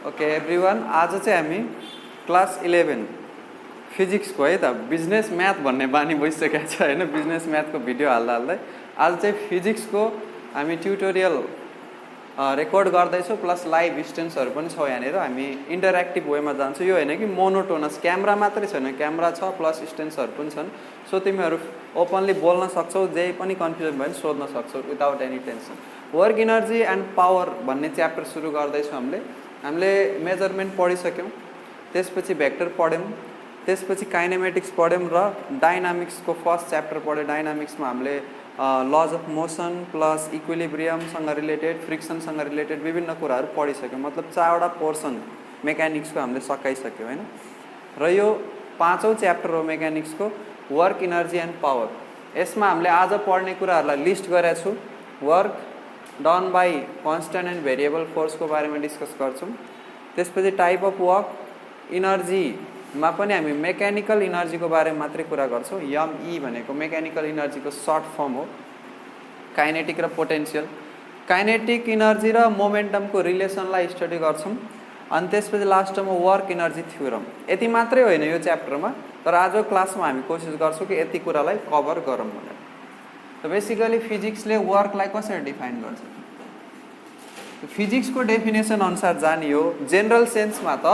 Okay everyone, आज चाहिँ हामी क्लास 11 फिजिक्सको है त बिजनेस म्याथ भन्ने बानी बसिसकेको छ हैन। बिजनेस म्याथको भिडियो हाल्दा हाल्दै आज चाहिँ फिजिक्सको हामी ट्युटोरियल रेकर्ड गर्दैछौँ, प्लस लाइभ स्टेन्सहरू पनि छ। यहाँनिर हामी इन्टरेक्टिभ वेमा जान्छौँ। यो होइन कि मोनोटोनस क्यामेरा मात्रै छैन, क्यामेरा छ प्लस स्टेन्सहरू पनि छन्। सो तिमीहरू ओपनली बोल्न सक्छौ, जे पनि कन्फ्युजन भयो भने सोध्न सक्छौ without any tension. Work energy and power भन्ने च्याप्टर सुरु गर्दैछौँ। हामीले मेजरमेन्ट पढिसक्यौँ, त्यसपछि भेक्टर पढ्यौँ, त्यसपछि काइनेमेटिक्स पढ्यौँ र डाइनामिक्सको फर्स्ट च्याप्टर पढ्यौँ। डाइनामिक्समा हामीले लज अफ मोसन प्लस इक्विलिब्रियमसँग रिलेटेड, फ्रिक्सनसँग रिलेटेड विभिन्न कुराहरू पढिसक्यौँ। मतलब 4वटा पोर्सन मेकानिक्सको हामीले सकाइसक्यौँ हैन। र यो 5औं च्याप्टर हो मेकानिक्सको, वर्क इनर्जी एन्ड पावर। यसमा हामीले आज पढ्ने कुराहरूलाई लिस्ट गरेका छु। Work done by constant and variable फोर्सको बारेमा डिस्कस गर्छौँ। त्यसपछि टाइप अफ वर्क, इनर्जीमा पनि हामी मेकानिकल इनर्जीको बारेमा मात्रै कुरा गर्छौँ। एमई भनेको मेकानिकल इनर्जीको सर्ट फर्म हो। काइनेटिक र पोटेन्सियल, काइनेटिक इनर्जी र मोमेन्टमको रिलेसनलाई स्टडी गर्छौँ। अनि त्यसपछि लास्टमा वर्क इनर्जी थ्योरम। यति मात्रै होइन यो च्याप्टरमा, तर आजको क्लासमा हामी कोसिस गर्छौँ कि यति कुरालाई कभर गरौँ भनेर। त बेसिकली फिजिक्सले वर्कलाई कसरी डिफाइन गर्छ? फिजिक्सको डेफिनेसन अनुसार जाने हो। जेनरल सेन्समा त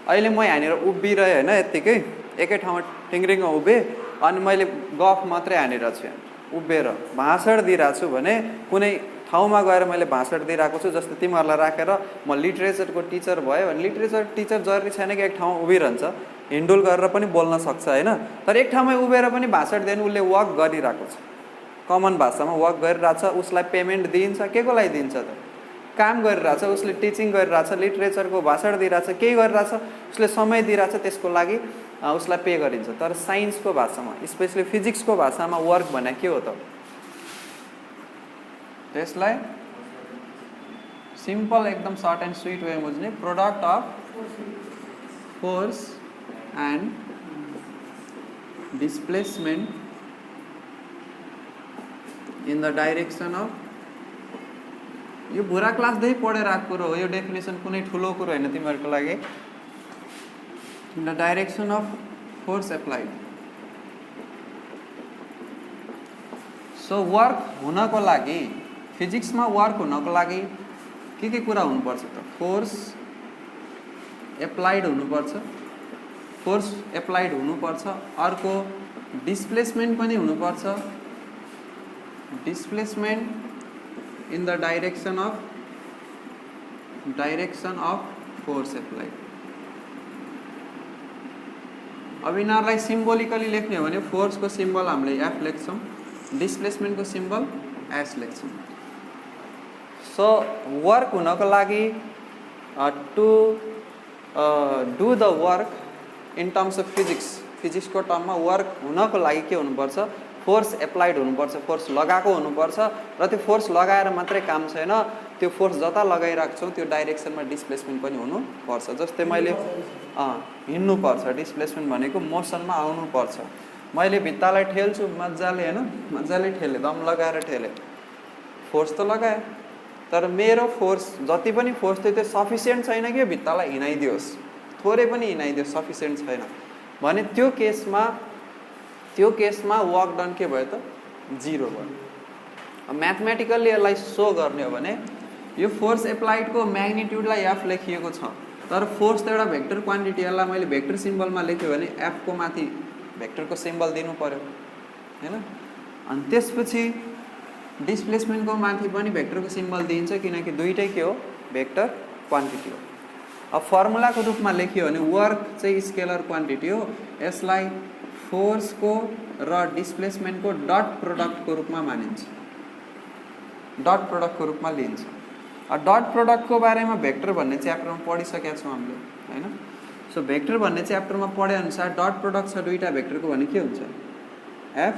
अहिले म यहाँनिर उभिरहेँ होइन, यत्तिकै एकै ठाउँमा टिङ्रिङमा उभेँ अनि मैले गफ मात्रै हानिरहेको छु। उभिएर भाषण दिइरहेको छु भने कुनै ठाउँमा गएर मैले भाषण दिइरहेको छु। जस्तो तिमीहरूलाई राखेर म लिटरेचरको टिचर भयो भने लिटरेचर टिचर जरुरी छैन कि एक ठाउँमा उभिरहन्छ, हिन्डुल गरेर पनि बोल्न सक्छ होइन। तर एक ठाउँमा उभिएर पनि भाषण दियो भने उसले वर्क गरिरहेको छ, कमन भाषामा वर्क गरिरहेछ। उसलाई पेमेन्ट दिइन्छ, के को लागि दिन्छ त? काम गरिरहेछ, उसले टिचिङ गरिरहेछ, लिटरेचरको भाषण दिइरहेछ, केही गरिरहेछ, उसले समय दिइरहेछ, त्यसको लागि उसलाई पे गरिन्छ। तर साइन्सको भाषामा, स्पेसली फिजिक्सको भाषामा वर्क भने के हो त? त्यसलाई सिम्पल एकदम सर्ट एन्ड स्विट वे बुझ्ने, product of force and displacement in the direction of, यो बुरा क्लासदेखि पढेर आएको कुरो हो। यो डेफिनेसन कुनै ठुलो कुरो होइन तिमीहरूको लागि। In the direction of force applied. So work हुनको लागि, फिजिक्समा वर्क हुनको लागि के कुरा हुनुपर्छ त? फोर्स एप्लाइड हुनुपर्छ, फोर्स एप्लाइड हुनुपर्छ। अर्को डिस्प्लेसमेन्ट पनि हुनुपर्छ, displacement in the direction of force applied. अब यिनीहरूलाई सिम्बोलिकली लेख्ने हो भने फोर्सको सिम्बल हामीले एफ लेख्छौँ, डिस्प्लेसमेन्टको सिम्बल एस लेख्छौँ। सो वर्क हुनको लागि to do the work in terms of फिजिक्सको टर्ममा वर्क हुनको लागि के हुनुपर्छ? फोर्स एप्लाइड हुनुपर्छ, फोर्स लगाएको हुनुपर्छ। र त्यो फोर्स लगाएर मात्रै काम छैन, त्यो फोर्स जता लगाइरहेको छौँ त्यो डाइरेक्सनमा डिस्प्लेसमेन्ट पनि हुनुपर्छ। जस्तै मैले हिँड्नुपर्छ, डिस्प्लेसमेन्ट भनेको मोसनमा आउनुपर्छ। मैले भित्तालाई ठेल्छु मजाले होइन, मजाले ठेलेँ, दम लगाएर ठेलेँ, फोर्स त लगाएँ, तर मेरो फोर्स जति पनि फोर्स थियो त्यो सफिसियन्ट छैन कि भित्तालाई हिँडाइदियोस्, थोरै पनि हिँडाइदियोस्, सफिसियन्ट छैन भने त्यो केसमा वर्क डन के भयो त? 0 भयो। म्याथमेटिकल्ली यसलाई सो गर्ने हो भने यो फोर्स एप्लाइडको म्याग्निट्युडलाई एफ लेखिएको छ, तर फोर्स त एउटा भेक्टर क्वान्टिटी, यसलाई मैले भेक्टर सिम्बलमा लेख्यो भने एफको माथि भेक्टरको सिम्बल दिनु पर्यो होइन। अनि त्यसपछि डिस्प्लेसमेन्टको माथि पनि भेक्टरको सिम्बल दिइन्छ, किनकि दुइटै के हो? भेक्टर क्वान्टिटी हो। अब फर्मुलाको रूपमा लेख्यो भने वर्क चाहिँ स्केलर क्वान्टिटी हो, यसलाई फोर्सको र डिस्प्लेसमेन्टको डट प्रोडक्टको रूपमा मानिन्छ, डट प्रोडक्टको रूपमा लिइन्छ। डट प्रोडक्टको बारेमा भेक्टर भन्ने च्याप्टरमा पढिसकेका छौँ हामीले होइन। सो भेक्टर भन्ने च्याप्टरमा पढे अनुसार डट प्रोडक्ट छ दुईवटा भेक्टरको भने के हुन्छ? एफ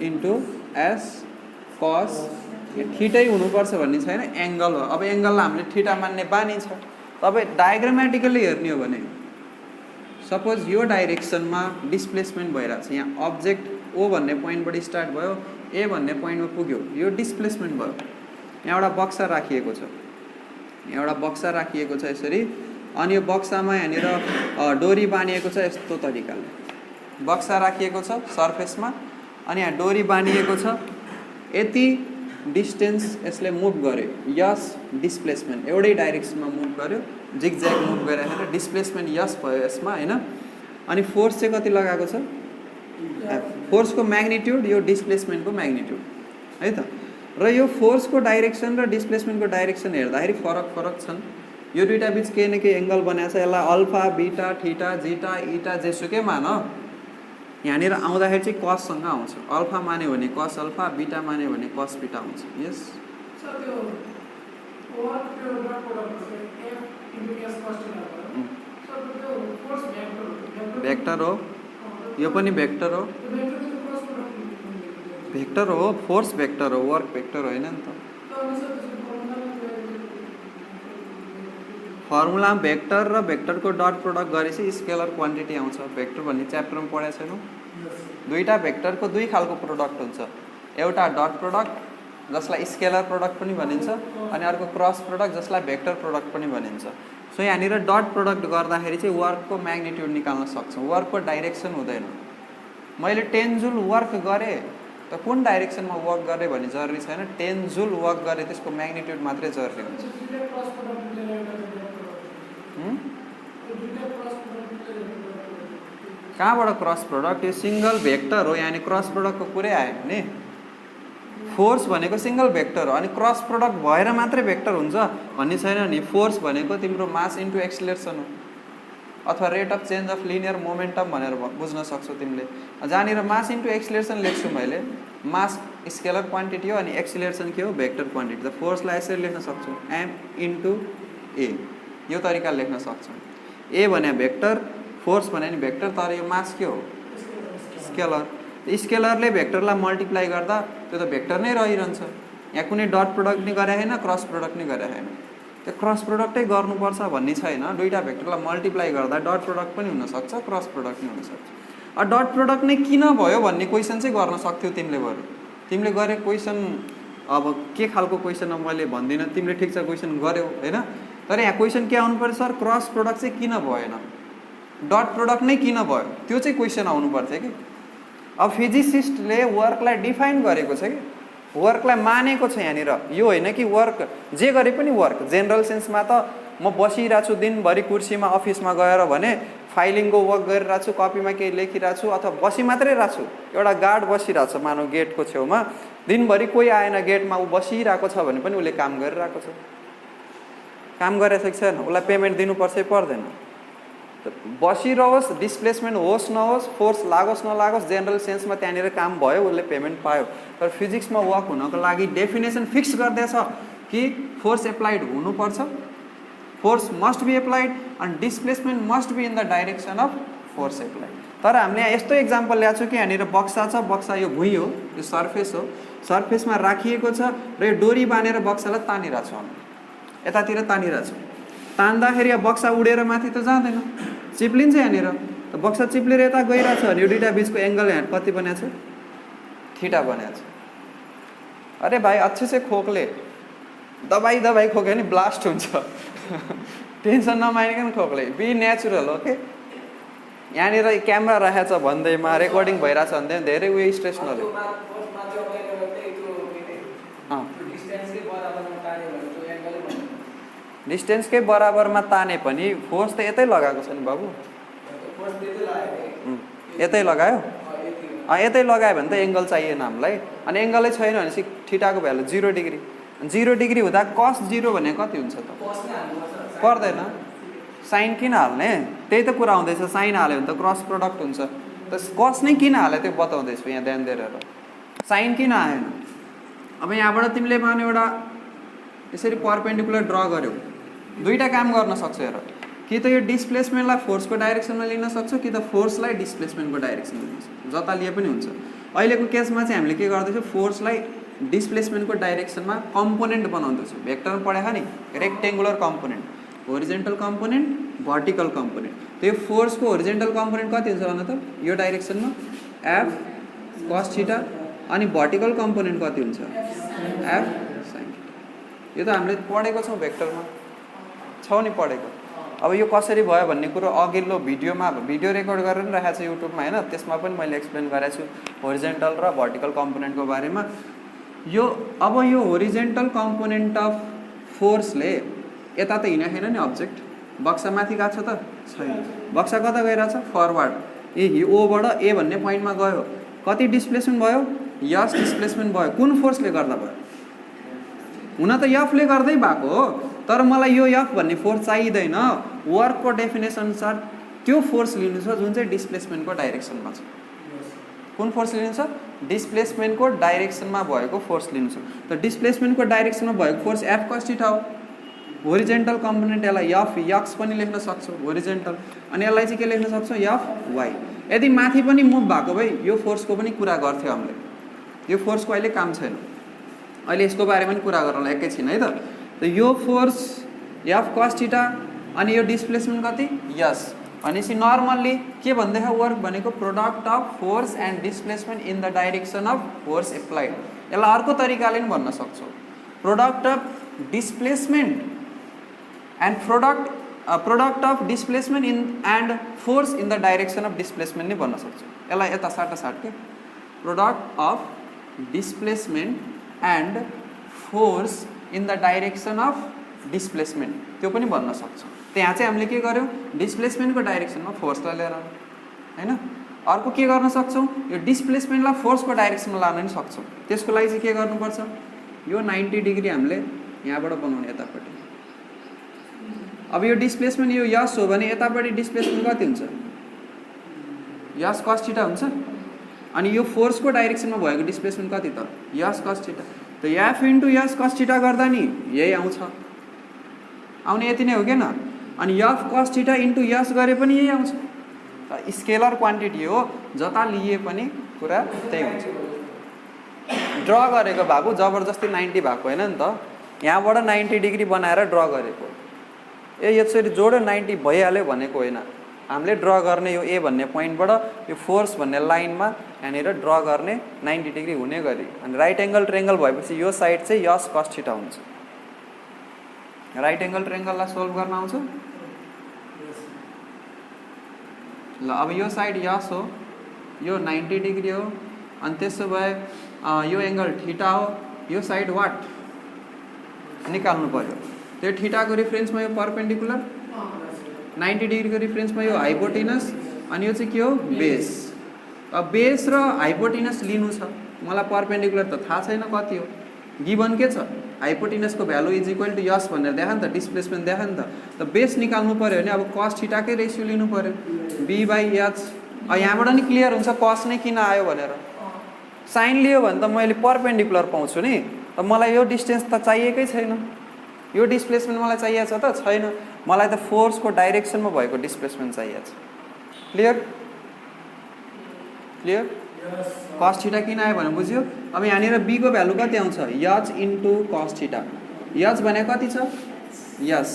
इन्टु एस कस, थीटै हुनुपर्छ भन्ने छैन, एङ्गल हो। अब एङ्गललाई हामीले थीटा मान्ने बानी छ। तपाईँ डायग्रामेटिकली हेर्ने हो भने सपोज यो डाइरेक्सनमा डिस्प्लेसमेन्ट भइरहेको छ, यहाँ अब्जेक्ट ओ भन्ने पोइन्टबाट स्टार्ट भयो, ए भन्ने पोइन्टमा पुग्यो, यो डिस्प्लेसमेन्ट भयो। यहाँ एउटा बक्सा राखिएको छ, एउटा बक्सा राखिएको छ यसरी, अनि यो बक्सामा यहाँनिर डोरी बानिएको छ यस्तो तरिकाले। बक्सा राखिएको छ सर्फेसमा, अनि यहाँ डोरी बानिएको छ। यति डिस्टेन्स यसले मुभ गर्यो, यस डिस्प्लेसमेन्ट एउटै डाइरेक्सनमा मुभ गर्यो, जिगज्याग मुभ गरेर डिस्प्लेसमेन्ट यस भयो यसमा हैन। अनि फोर्स चाहिँ कति लगाएको छ? फोर्सको म्याग्निट्युड यो डिस्प्लेसमेन्टको म्याग्निट्युड है त। र यो फोर्सको डाइरेक्सन र डिस्प्लेसमेन्टको डाइरेक्सन हेर्दाखेरि फरक छन्। यो दुईटा बीच केही न केही एङ्गल बनाएको छ, यसलाई अल्फा बीटा थीटा जीटा ईटा जेसुकै मान, यहाँनिर आउँदाखेरि चाहिँ कससँग आउँछ। अल्फा मान्यो भने कस अल्फा, बीटा मान्यो भने कस बीटा आउँछ। यस भेक्टर हो, यो पनि भेक्टर हो, भेक्टर हो, फोर्स भेक्टर हो, वर्क भेक्टर होइन नि त। फर्मुला भेक्टर र भेक्टरको डट प्रोडक्ट गरेपछि स्केलर क्वान्टिटी आउँछ। भेक्टर भन्ने च्याप्टरमा पढाएको छैनौ? दुईटा भेक्टरको दुई खालको प्रोडक्ट हुन्छ, एउटा डट प्रोडक्ट जसलाई स्केलर प्रोडक्ट पनि भनिन्छ, अनि अर्को क्रस प्रोडक्ट जसलाई भेक्टर प्रोडक्ट पनि भनिन्छ। सो यहाँनिर डट प्रोडक्ट गर्दाखेरि चाहिँ वर्कको म्याग्निट्युड निकाल्न सक्छौँ, वर्कको डाइरेक्सन हुँदैन। मैले 10 जुल वर्क गरेँ त कुन डाइरेक्सनमा वर्क गरेँ भन्ने जरुरी छैन, 10 जुल वर्क गरेँ त्यसको म्याग्निट्युड मात्रै जरुरी हुन्छ। कहाँबाट क्रस प्रोडक्ट? यो सिंगल भेक्टर हो, यानी क्रस प्रोडक्टको कुरै आयो नि। फोर्स भनेको सिंगल भेक्टर हो, अनि क्रस प्रोडक्ट भएर मात्रै भेक्टर हुन्छ भन्ने छैन नि। फोर्स भनेको तिम्रो मास इन्टु एक्सिलरेसन हो, अथवा rate of change of linear momentum भनेर बुझ्न सक्छौ तिमीले। जहाँनिर मास इन्टु एक्सिलरेसन लेख्छु मैले, मास स्केलर क्वान्टिटी हो अनि एक्सिलरेसन के हो? Vector quantity. त फोर्सलाई यसरी लेख्न सक्छौ, एम इन्टु ए, यो तरिकाले लेख्न सक्छौ। ए भने भेक्टर, फोर्स भने नि भेक्टर, तर यो मास के हो? स्केलर। स्केलरले भेक्टरलाई मल्टिप्लाई गर्दा त्यो त भेक्टर नै रहिरहन्छ। यहाँ कुनै डट प्रोडक्ट नि गरे हैन, क्रस प्रोडक्ट नि गरे हैन। त्यो क्रस प्रोडक्टै गर्नुपर्छ भन्ने छैन। दुईटा भेक्टरलाई मल्टिप्लाई गर्दा डट प्रोडक्ट पनि हुनसक्छ, क्रस प्रोडक्ट पनि हुनसक्छ। डट प्रोडक्ट नै किन भयो भन्ने क्वेसन चाहिँ गर्न सक्थ्यौ तिमीले। बरु तिमीले गरे क्वेसन, अब के खालको क्वेसन हो मैले भन्दिनँ, तिमीले ठिक छ क्वेसन गर्यौ हैन, तर यहाँ क्वेसन के आउनु पर्छ? सर क्रस प्रोडक्ट चाहिँ किन भएन, डट प्रोडक्ट नै किन भयो, त्यो चाहिँ क्वेसन आउनु पर्थ्यो कि। अब फिजिसिस्टले वर्कलाई डिफाइन गरेको छ कि, वर्कलाई मानेको छ यहाँनिर। यो होइन कि वर्क जे गरे पनि वर्क, जेनरल सेन्समा त म बसिरहेको छु दिनभरि कुर्सीमा अफिसमा गएर भने फाइलिङको वर्क गरिरहेको छु, कपीमा केही लेखिरहेको छु, अथवा बसी मात्रै रहेको छु। एउटा गार्ड बसिरहेको छ मानव गेटको छेउमा, दिनभरि कोही आएन गेटमा, ऊ बसिरहेको छ भने पनि उसले काम गरिरहेको छ। काम गरेको छ कि छैन, उसलाई पेमेन्ट दिनुपर्छ पर्दैन। बसिरहोस्, डिस्प्लेसमेन्ट होस् नहोस्, फोर्स लागोस् नलागोस्, जेनरल सेन्समा त्यहाँनिर काम भयो, उसले पेमेन्ट पायो। तर फिजिक्समा वर्क हुनको लागि डेफिनेसन फिक्स गर्दैछ कि फोर्स एप्लाइड हुनुपर्छ, force must be applied, and displacement must be in the direction of force applied. तर हामीले यहाँ यस्तो एक्जाम्पल ल्याएको छु कि यहाँनिर बक्सा छ, बक्सा यो भुइँ हो, यो सर्फेस हो, सर्फेसमा राखिएको छ र यो डोरी बाँधेर बक्सालाई तानिरहेको छौँ, यतातिर तानिरहेको छौँ। तान्दाखेरि अब बक्सा उडेर माथि त जाँदैन, चिप्लिन्छ यहाँनिर। त बक्सा चिप्लेर यता गइरहेछ भने यो दुईटा बिचको एङ्गल यहाँ कति बनेको छ? थीटा बनेको छ। अरे भाइ अच्छे से खोक्ले, दबाई खोके नि ब्लास्ट हुन्छ। टेन्सन नमानिकन खोक्ले, बी नेचुरल। ओके, यहाँनिर क्यामेरा राखेको छ भन्दैमा, रेकर्डिङ भइरहेछ भन्दै धेरै उयो स्ट्रेस नलियो। डिस्टेन्सकै बराबरमा ताने पनि फोर्स त यतै लगाएको छ नि बाबु, यतै लगायो। यतै लगायो भने त एङ्गल चाहिएन हामीलाई, अनि एङ्गलै छैन भनेपछि थीटाको भ्यालु 0 डिग्री। 0 डिग्री हुँदा कस 0 भने कति हुन्छ त? पर्दैन। साइन किन हाल्ने? त्यही त कुरा आउँदैछ, साइन हाल्यो भने त क्रस प्रोडक्ट हुन्छ। त कस नै किन हाल्यो त्यो बताउँदैछु यहाँ, ध्यान दिएर। साइन किन आएन? अब यहाँबाट तिमीले माने एउटा यसरी पर्पेन्डिकुलर ड्र गर्यौ, दुईटा काम गर्न सक्छौ हेर। कि त यो डिस्प्लेसमेन्टलाई फोर्सको डाइरेक्सनमा लिन सक्छौ, कि त फोर्सलाई डिस्प्लेसमेन्टको डाइरेक्सनमा लिन सक्छौ, जता लिए पनि हुन्छ। अहिलेको केसमा चाहिँ हामीले के गर्दैछौँ? फोर्सलाई डिस्प्लेसमेन्टको डाइरेक्सनमा कम्पोनेन्ट बनाउँदैछौँ। भेक्टरमा पढाएको नि, rectangular component, horizontal component, vertical component. त्यो फोर्सको होरिजेन्टल कम्पोनेन्ट कति हुन्छ भन त? यो डाइरेक्सनमा एफ कस थीटा, अनि भर्टिकल कम्पोनेन्ट कति हुन्छ? F sine theta. यो त हामीले पढेको छौँ भेक्टरमा। छौ नि पढेको। अब यो कसरी भयो भन्ने कुरो अघिल्लो भिडियोमा भिडियो रेकर्ड गरेर नि राखेको छु युट्युबमा हैन, त्यसमा पनि मैले एक्सप्लेन गरेको छु होरिजेन्टल र भर्टिकल कम्पोनेन्टको बारेमा। यो अब यो होरिजेन्टल कम्पोनेन्ट अफ फोर्सले यता त हिँडेको छैन नि अब्जेक्ट, बक्सा माथि गएको छ त छैन, बक्सा कता गइरहेछ फरवर्ड, ए ओबाट ए भन्ने पोइन्टमा गयो, कति डिस्प्लेसमेन्ट भयो, यस डिस्प्लेसमेन्ट भयो। कुन फोर्सले गर्दा भयो? हुन त एफले गर्दै भएको हो, तर मलाई यो एफ भन्ने फोर्स चाहिँदैन। वर्कको डेफिनेसन अनुसार त्यो फोर्स लिनु छ जुन चाहिँ डिस्प्लेसमेन्टको डाइरेक्सनमा छ। कुन फोर्स लिनु छ? डिस्प्लेसमेन्टको डाइरेक्सनमा भएको फोर्स लिनु छ। त डिस्प्लेसमेन्टको डाइरेक्सनमा भएको फोर्स एफ cos थीटा हो। होरिजेन्टल कम्पोनेन्ट यसलाई एफ एक्स पनि लेख्न सक्छौ होरिजेन्टल, अनि यसलाई चाहिँ के लेख्न सक्छौ एफ वाई। यदि माथि पनि मुभ भएको भए यो फोर्सको पनि कुरा गर्थ्यो हामीले, यो फोर्सको अहिले काम छैन, अहिले यसको बारेमा पनि कुरा गरौँला एकैछिन है त। त यो फोर्स एफ cos थीटा अनि यो डिस्प्लेसमेन्ट कति यस, भनेपछि नर्मल्ली के भन्दैछ वर्क भनेको product of force and displacement in the direction of force applied. यसलाई अर्को तरिकाले पनि भन्न सक्छौ, product of displacement and product of displacement in and force in the direction of displacement नै भन्न सक्छौ। यसलाई यता साटासाट के product of displacement and force in the direction of displacement त्यो पनि भन्न सक्छौँ। त्यहाँ चाहिँ हामीले के गर्यौँ, डिस्प्लेसमेन्टको डाइरेक्सनमा फोर्सलाई लिएर हैन। अर्को के गर्न सक्छौँ, यो डिस्प्लेसमेन्टलाई फोर्सको डाइरेक्सनमा लान पनि सक्छौँ। त्यसको लागि चाहिँ के गर्नुपर्छ, यो 90 डिग्री हामीले यहाँबाट बनाउने यतापट्टि। अब यो डिस्प्लेसमेन्ट यो यस हो भने यतापट्टि डिस्प्लेसमेन्ट कति हुन्छ, यस cos थीटा हुन्छ, अनि यो फोर्सको डाइरेक्सनमा भएको डिस्प्लेसमेन्ट कति त यस cos थीटा। त एफ इन्टु यस cos थीटा गर्दा नि यही आउँछ, आउने यति नै हो क्या न। अनि एफ cos थीटा इन्टु यस गरे पनि यही आउँछ। स्केलर क्वान्टिटी हो, जता लिए पनि कुरा त्यही हुन्छ। ड्र गरेको भएको जबरजस्ती 90 भएको होइन नि त, यहाँबाट 90 डिग्री बनाएर ड्र गरेको। यसरी जोड्यो 90 भइहाल्यो भनेको होइन, हामीले ड्र गर्ने यो ए भन्ने पोइन्टबाट यो फोर्स भन्ने लाइनमा यहाँनिर ड्र गर्ने 90 डिग्री हुने गरी। अनि राइट एङ्गल ट्रेङ्गल भएपछि यो साइड चाहिँ यस cos थीटा हुन्छ। राइट एङ्गल ट्रेङ्गललाई सोल्भ गर्न आउँछ ल। अब यो साइड यस हो, यो 90 डिग्री हो, अनि त्यसो भए यो एङ्गल थीटा हो, यो साइड वाट निकाल्नु पर्यो। त्यो थीटाको रिफरेन्समा यो परपेन्डिकुलर, 90 डिग्रीको रिफरेन्समा यो हाइपोटेनस, अनि यो चाहिँ के हो बेस। अब बेस र हाइपोटेनस लिनु छ, मलाई परपेन्डिकुलर त थाहा छैन कति हो, गिभन के छ हाइपोटेनसको भ्यालु इज इक्वल टु यस भनेर देखा नि त, डिस्प्लेसमेन्ट देखा नि त। बेस निकाल्नु पऱ्यो भने अब cos थीटाकै रेसियो लिनु पऱ्यो, b/h। यहाँबाट नि क्लियर हुन्छ cos नै किन आयो भनेर। साइन लियो भने त मैले परपेन्डिकुलर पाउँछु नि, त मलाई यो डिस्टेन्स त चाहिएकै छैन, यो डिस्प्लेसमेन्ट मलाई चाहिएको छ त छैन, मलाई त फोर्सको डाइरेक्सनमा भएको डिस्प्लेसमेन्ट चाहिएको छ। क्लियर क्लियर cos थीटा किन आयो भने बुझ्यो। अब यहाँनिर b को भ्यालु कति आउँछ, h into cos theta. h भने कति छ यस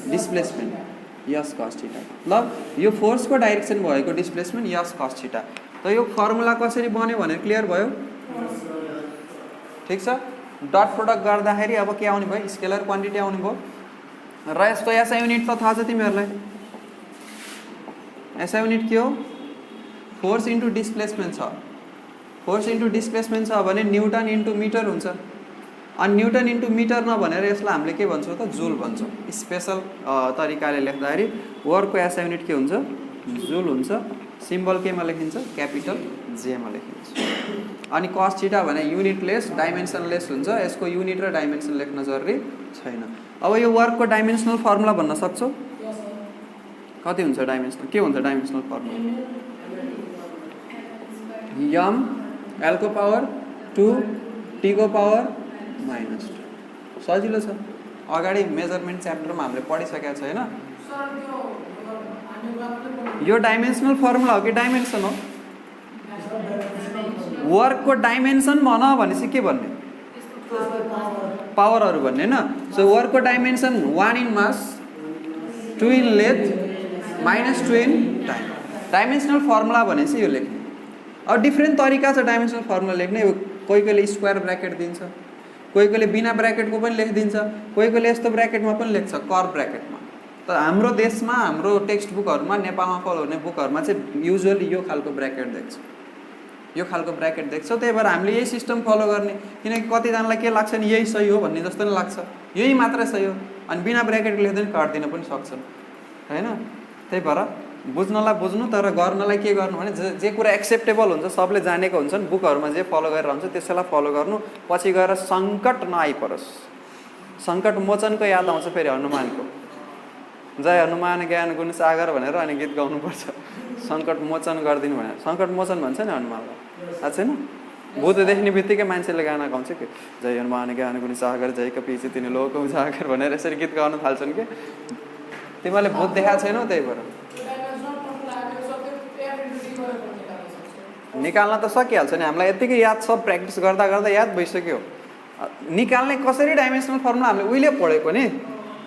डिस्प्लेसमेन्ट, यस cos थीटा। ल यो फोर्सको डाइरेक्सन भएको डिस्प्लेसमेन्ट यस cos थीटा। त यो फर्मुला कसरी बन्यो भनेर क्लियर भयो, ठिक छ। डट प्रोडक्ट गर्दाखेरि अब के आउने भयो, स्केलर क्वान्टिटी आउने भयो। र यसको एसआई युनिट त थाहा छ तिमीहरूलाई, एसआई युनिट के हो, फोर्स इन्टु डिस्प्लेसमेन्ट छ। फोर्स इन्टु डिस्प्लेसमेन्ट छ भने न्युटन इन्टु मिटर हुन्छ, अनि न्युटन इन्टु मिटर नभनेर यसलाई हामीले के भन्छौँ त जुल भन्छौँ। स्पेसल तरिकाले लेख्दाखेरि वर्कको एसआई युनिट के हुन्छ, जुल हुन्छ। सिम्बल केमा लेखिन्छ, क्यापिटल जेमा लेखिन्छ। अनि cos थीटा भने युनिटलेस डाइमेन्सनलेस हुन्छ, यसको युनिट र डाइमेन्सन लेख्न जरुरी छैन। अब यो वर्कको डाइमेन्सनल फर्मुला भन्न सक्छौ, कति हुन्छ डाइमेन्सनल, के हुन्छ डाइमेन्सनल फर्मुला, m l को पावर 2 t को पावर -2। सजिलो छ, अगाडि मेजरमेन्ट च्याप्टरमा हामीले पढिसकेका छ हैन। यो डाइमेन्सनल फर्मुला हो कि डाइमेन्सन हो, वर्कको डाइमेन्सन भन भनेपछि के भन्ने, पावरहरू भन्ने हैन। सो वर्कको dimension 1 in mass, 2 in length, -2 in time. Dimensional formula भनेपछि यो लेख्ने। अब डिफ्रेन्ट तरिका छ डाइमेन्सनल फर्मुला लेख्ने। कोही कोहीले स्क्वायर ब्र्याकेट दिन्छ, कोही कोहीले बिना ब्र्याकेटको पनि लेखिदिन्छ, कोही कोहीले यस्तो ब्र्याकेटमा पनि लेख्छ, कर्भ ब्र्याकेटमा। तर हाम्रो देशमा हाम्रो टेक्स्ट बुकहरुमा नेपालमा फलो हुने बुकहरुमा चाहिँ युजुअली यो खालको ब्र्याकेट देख्छ, यो खालको ब्र्याकेट देख्छौ। त्यही भएर हामीले यही सिस्टम फलो गर्ने, किनकि कतिजनालाई के लाग्छ नि यही सही हो भन्ने जस्तो नि लाग्छ, यही मात्रै सही हो अनि बिना ब्र्याकेट लेख्दै काट्दिन पनि सक्छन् हैन। त्यही भएर बुझ्नलाई बुझ्नु, तर गर्नलाई के गर्नु भने जे कुरा एक्सेप्टेबल हुन्छ, सबले जानेको हुन्छन्, बुकहरुमा जे फलो गरेर हुन्छ त्यसैलाई फलो गर्नु। पछि गएर संकट नआइपरोस्। संकट मोचनको याद आउँछ फेरि हनुमानको, जय हनुमान ज्ञान गुण सागर भनेर अनि गीत गाउनुपर्छ, संकट मोचन गरिदिनु भनेर। संकट मोचन भन्छ नि हनुमानलाई, थाहा छैन? भूत देख्ने बित्तिकै मान्छेले गाना गाउँछ कि जय हनुमान ज्ञान गुण सागर जय कपीच तिनी लोक उजागर भनेर यसरी गीत गाउन थाल्छन् कि तिमीले भूत देखाएको छैनौ। त्यही भएर निकाल्न त सकिहाल्छ नि, हामीलाई यतिकै याद छ, प्र्याक्टिस गर्दा गर्दा याद भइसक्यो। निकाल्ने कसरी डाइमेन्सनल फर्मुला हामीले उहिले पढेको नि,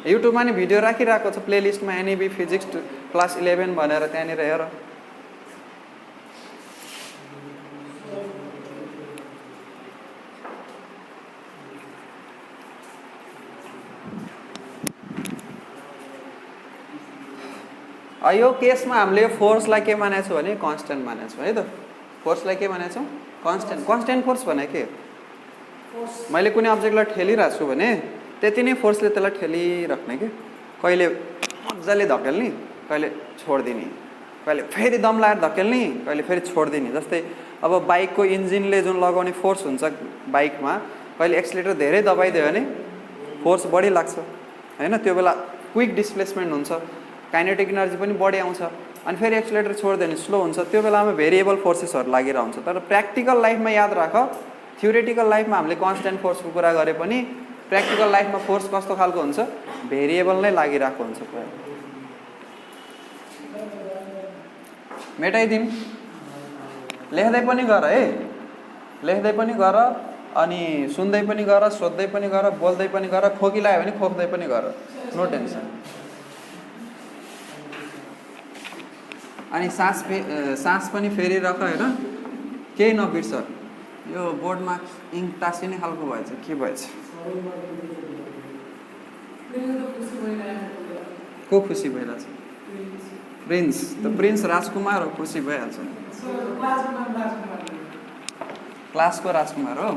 युट्युबमा नि भिडियो राखिरहेको छ प्लेलिस्टमा, एनइबी फिजिक्स क्लास 11 भनेर, त्यहाँनिर हेर। यो केसमा हामीले फोर्सलाई के मानेको छौँ भने कन्स्ट्यान्ट मानेको छौँ है त। फोर्सलाई के मानेको छौँ? कन्स्ट्यान्ट। कन्स्ट्यान्ट फोर्स भने के? मैले कुनै अब्जेक्टलाई ठेलिरहेको छु भने त्यति नै फोर्सले त्यसलाई ठेलिराख्ने कि, कहिले मजाले धकेल्ने, कहिले छोडिदिने, कहिले फेरि दम लगाएर धकेल्ने, कहिले फेरि छोडिदिने। जस्तै अब बाइकको इन्जिनले जुन लगाउने फोर्स हुन्छ बाइकमा, कहिले एक्सिलेटर धेरै दबाइदियो भने फोर्स बढी लाग्छ हैन, त्यो बेला क्विक डिस्प्लेसमेन्ट हुन्छ, काइनेटिक एनर्जी पनि बढी आउँछ। अनि फेरि एक्सिलेटर छोडिदियो भने स्लो हुन्छ, त्यो बेलामा भेरिएबल फोर्सेसहरू लागिरहेको हुन्छ। तर प्र्याक्टिकल लाइफमा याद राख, थ्योरेटिकल लाइफमा हामीले कन्स्ट्यान्ट फोर्सको कुरा गरे पनि प्र्याक्टिकल लाइफमा फोर्स कस्तो खालको हुन्छ? भेरिएबल नै लागिरहेको हुन्छ प्रायः। मेटाइदिउँ, लेख्दै पनि गर है, लेख्दै पनि गर, अनि सुन्दै पनि गर, सोध्दै पनि गर, बोल्दै पनि गर, खोकी लाग्यो भने खोक्दै पनि गर, नो टेन्सन। अनि सास पनि फेरि राख हैन, केही नबिर्स। यो बोर्डमा इङ्क टाँसिने खालको भएछ, के भएछ? को खुसी भइरहेछ? प्रिन्स। त प्रिन्स राजकुमार हो, खुसी भइहाल्छ। क्लासको राजकुमार हो।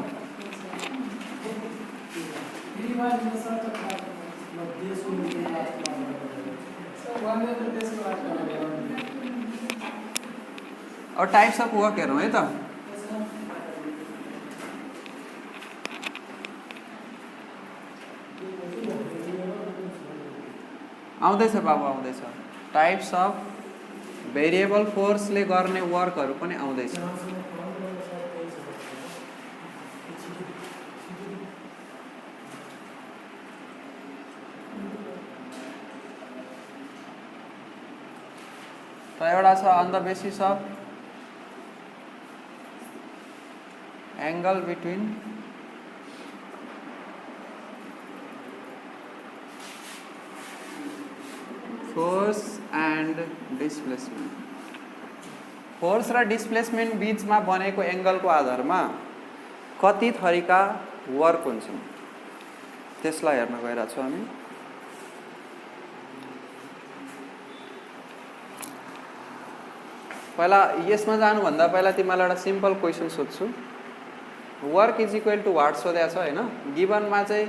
अब टाइप्स अफ वर्क हेरौँ है त। आउँदैछ बाबु, आउँदैछ। टाइप्स अफ भेरिएबल फोर्सले गर्ने वर्कहरू पनि आउँदैछ। त एउटा छ on the basis of angle between force and displacement. Force र डिस्प्लेसमेंट बीचमा बनेको एंगलको आधारमा कति थरीका वर्क हुन्छन् त्यसलाई हेर्न गइरहेको छौँ हामी। पहिला यसमा जानुभन्दा पहिला तिमीलाई एउटा सिम्पल क्वेसन सोध्छु। Work is equal to what सोधेको छ हैन, गिभनमा चाहिँ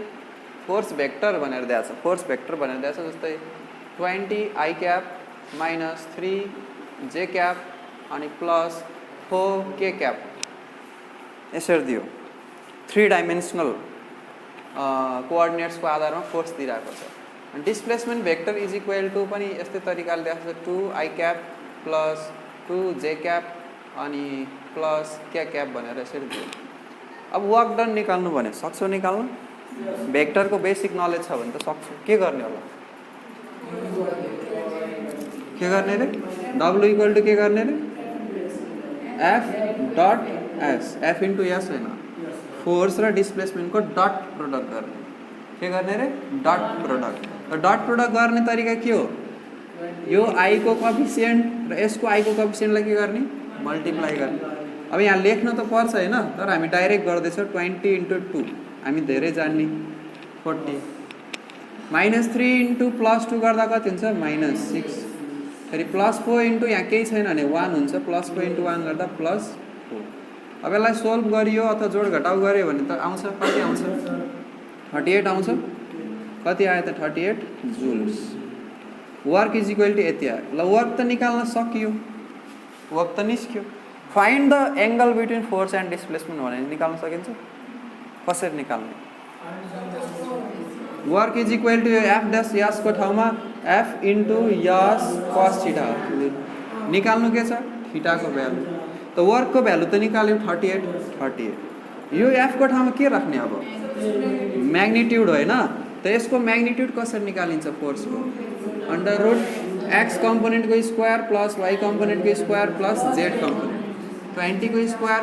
फोर्स भेक्टर भनेर दिएको छ। फोर्स भेक्टर भनेर दिएको छ, जस्तै 20 I cap minus 3 J cap अनि प्लस 4 K क्याप यसरी दियो। 3 डाइमेन्सनल कोअर्डिनेट्सको आधारमा फोर्स दिइरहेको छ। Displacement vector is equal to पनि यस्तै तरिकाले दिएको छ, 2 I cap plus 2 J cap अनि प्लस K क्याप भनेर यसरी दियो। अब वर्क डन निकाल्नु भने सक्छौ निकाल्नु? भेक्टरको बेसिक नलेज छ भने त सक्छौ। के गर्ने होला? के गर्ने रे? W इक्वल टू के गर्ने रे? F dot S, F into S होइन, फोर्स र डिस्प्लेसमेन्टको डट प्रोडक्ट गर्ने। के गर्ने रे? Dot product. र डट प्रोडक्ट गर्ने तरिका के हो? यो I को कोएफिसिएन्ट र S को I को कोएफिसिएन्टलाई के गर्ने? मल्टिप्लाई गर्ने। अब यहाँ लेख्न त पर्छ हैन, तर हामी डाइरेक्ट गर्दैछौँ। 20 इन्टु 2 हामी धेरै जान्ने 40 -3 इन्टु +2 गर्दा कति हुन्छ -6 फेरि +4 इन्टु यहाँ केही छैन भने 1 हुन्छ +4 इन्टु 1 गर्दा +4 अब यसलाई सोल्भ गरियो अथवा जोड घटाउ गर्यो भने त आउँछ कति आउँछ 38 आउँछ कति आयो त 38 joules work is equal to यति आयो ल वर्क त निकाल्न सकियो वर्क त निस्क्यो find the angle between force and displacement भने निकाल्न सकिन्छ कसरी निकाल्ने work is equal to F dash यस को ठाउँमा एफ इन्टु यस कस थीटा निकाल्नु के छ थीटा को भ्यालु त वर्क को भ्यालु त निकाल्यो 38 यो एफ को ठाउँमा के राख्ने अब म्याग्निट्युड हैन त यसको म्याग्निट्युड कसरी निकालिन्छ फोर्स को अंडर रूट एक्स कंपोनेंट को स्क्वायर प्लस वाई कंपोनेंट को स्क्वायर प्लस जेड कंपोनेंट 20 को स्क्वायर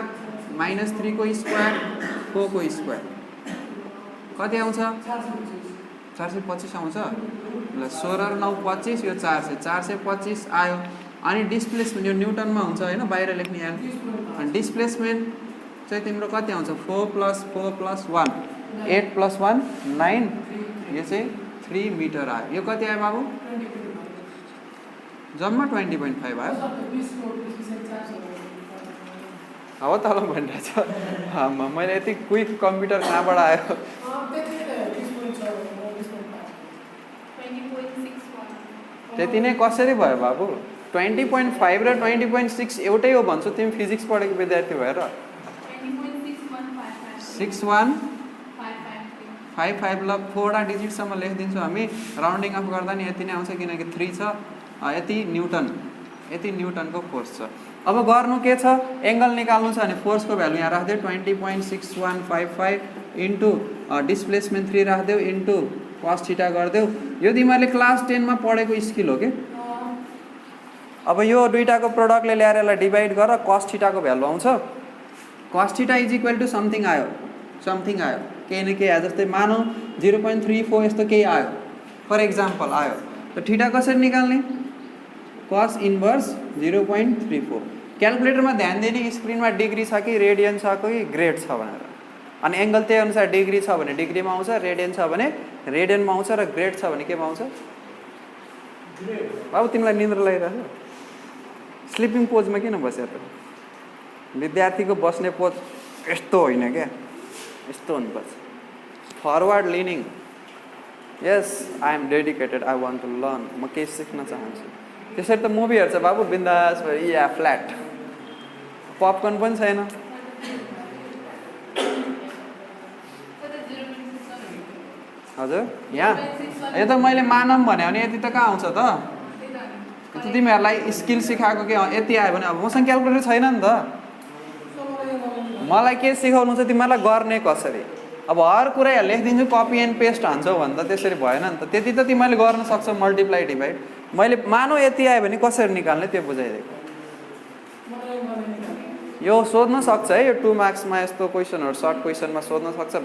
-3 को स्क्वायर 4 को स्क्वायर कति आउँछ 425 आउँछ ल 16 र 9 25 यो 400 425 आयो अनि डिस्प्लेसमेन्ट यो न्युटनमा हुन्छ हैन बाहिर लेख्ने एन अनि डिस्प्लेसमेन्ट चाहिँ तिम्रो कति आउँछ 4 + 1 8 + 1 9 यो चाहिँ 3 मिटर आयो यो कति आयो बाबु जम्मा 20.5 आयो हो तल भनिरहेछ मैले यति क्विक कम्प्युटर कहाँबाट आयो त्यति नै कसरी भयो बाबु 20.5 र 20.6 एउटै हो भन्छु तिमी फिजिक्स पढेको विद्यार्थी भएर 6155 ल 4 वटा डिजिटसम्म लेखिदिन्छु हामी राउन्डिङ अफ गर्दा नि यति नै आउँछ किनकि 3 छ यति न्युटनको फोर्स छ अब गर्नु के छ एंगल निकाल्नु छ भने फोर्स को भ्यालु यहाँ राख्दियो 20.6155 इन्टु डिस्प्लेसमेन्ट 3 राख्दियो इन्टु cos थीटा गर्दियो यो तिमीले क्लास 10 मा पढेको स्किल हो के अब यो दुईटाको प्रोडक्टले ल्याएर यसलाई डिभाइड गर cos थीटा को भ्यालु आउँछ cos theta is equal to something आयो केही न केही आयो जस्तै मानौ 0.34 यस्तो केही आयो फर एक्जाम्पल आयो त थीटा कसरी निकाल्ने cos इन्भर्स 0.34 क्याल्कुलेटरमा ध्यान दिने स्क्रिनमा डिग्री छ कि रेडियन छ कि ग्रेड छ भनेर अनि एंगल त्यही अनुसार डिग्री छ भने डिग्रीमा आउँछ रेडियन छ भने रेडियनमा आउँछ र ग्रेड छ भने केमा आउँछ बाबु तिमीलाई निन्द्रा लागिरहेको स्लिपिङ पोजमा किन बस्या त विद्यार्थीको बस्ने पोज यस्तो होइन क्या यस्तो हुनुपर्छ forward leaning yes I am dedicated I want to learn म केही सिक्न चाहन्छु त्यसरी त मुभी हेर्छ बाबु बिन्दास या फ्ल्याट पपकर्न पनि छैन हजुर यहाँ यो त मैले मानम भन्यो भने यति त कहाँ आउँछ त तिमीहरूलाई स्किल सिकाएको के यति आयो भने अब मसँग क्याल्कुलेटर छैन नि त मलाई के सिकाउनु छ तिमीहरूलाई गर्ने कसरी अब हर कुरा लेखिदिन्छु कपी एन्ड पेस्ट हान्छौ भने त त्यसरी भएन नि त त्यति त तिमीले गर्न सक्छौ मल्टिप्लाई डिभाइड मैले मानौ यति आयो भने कसरी निकाल्ने त्यो बुझाइदिएको यो सोध्न सक्छ है यो 2 मार्क्समा यस्तो क्वेसनहरु सर्ट क्वेसनमा सोध्न सक्छ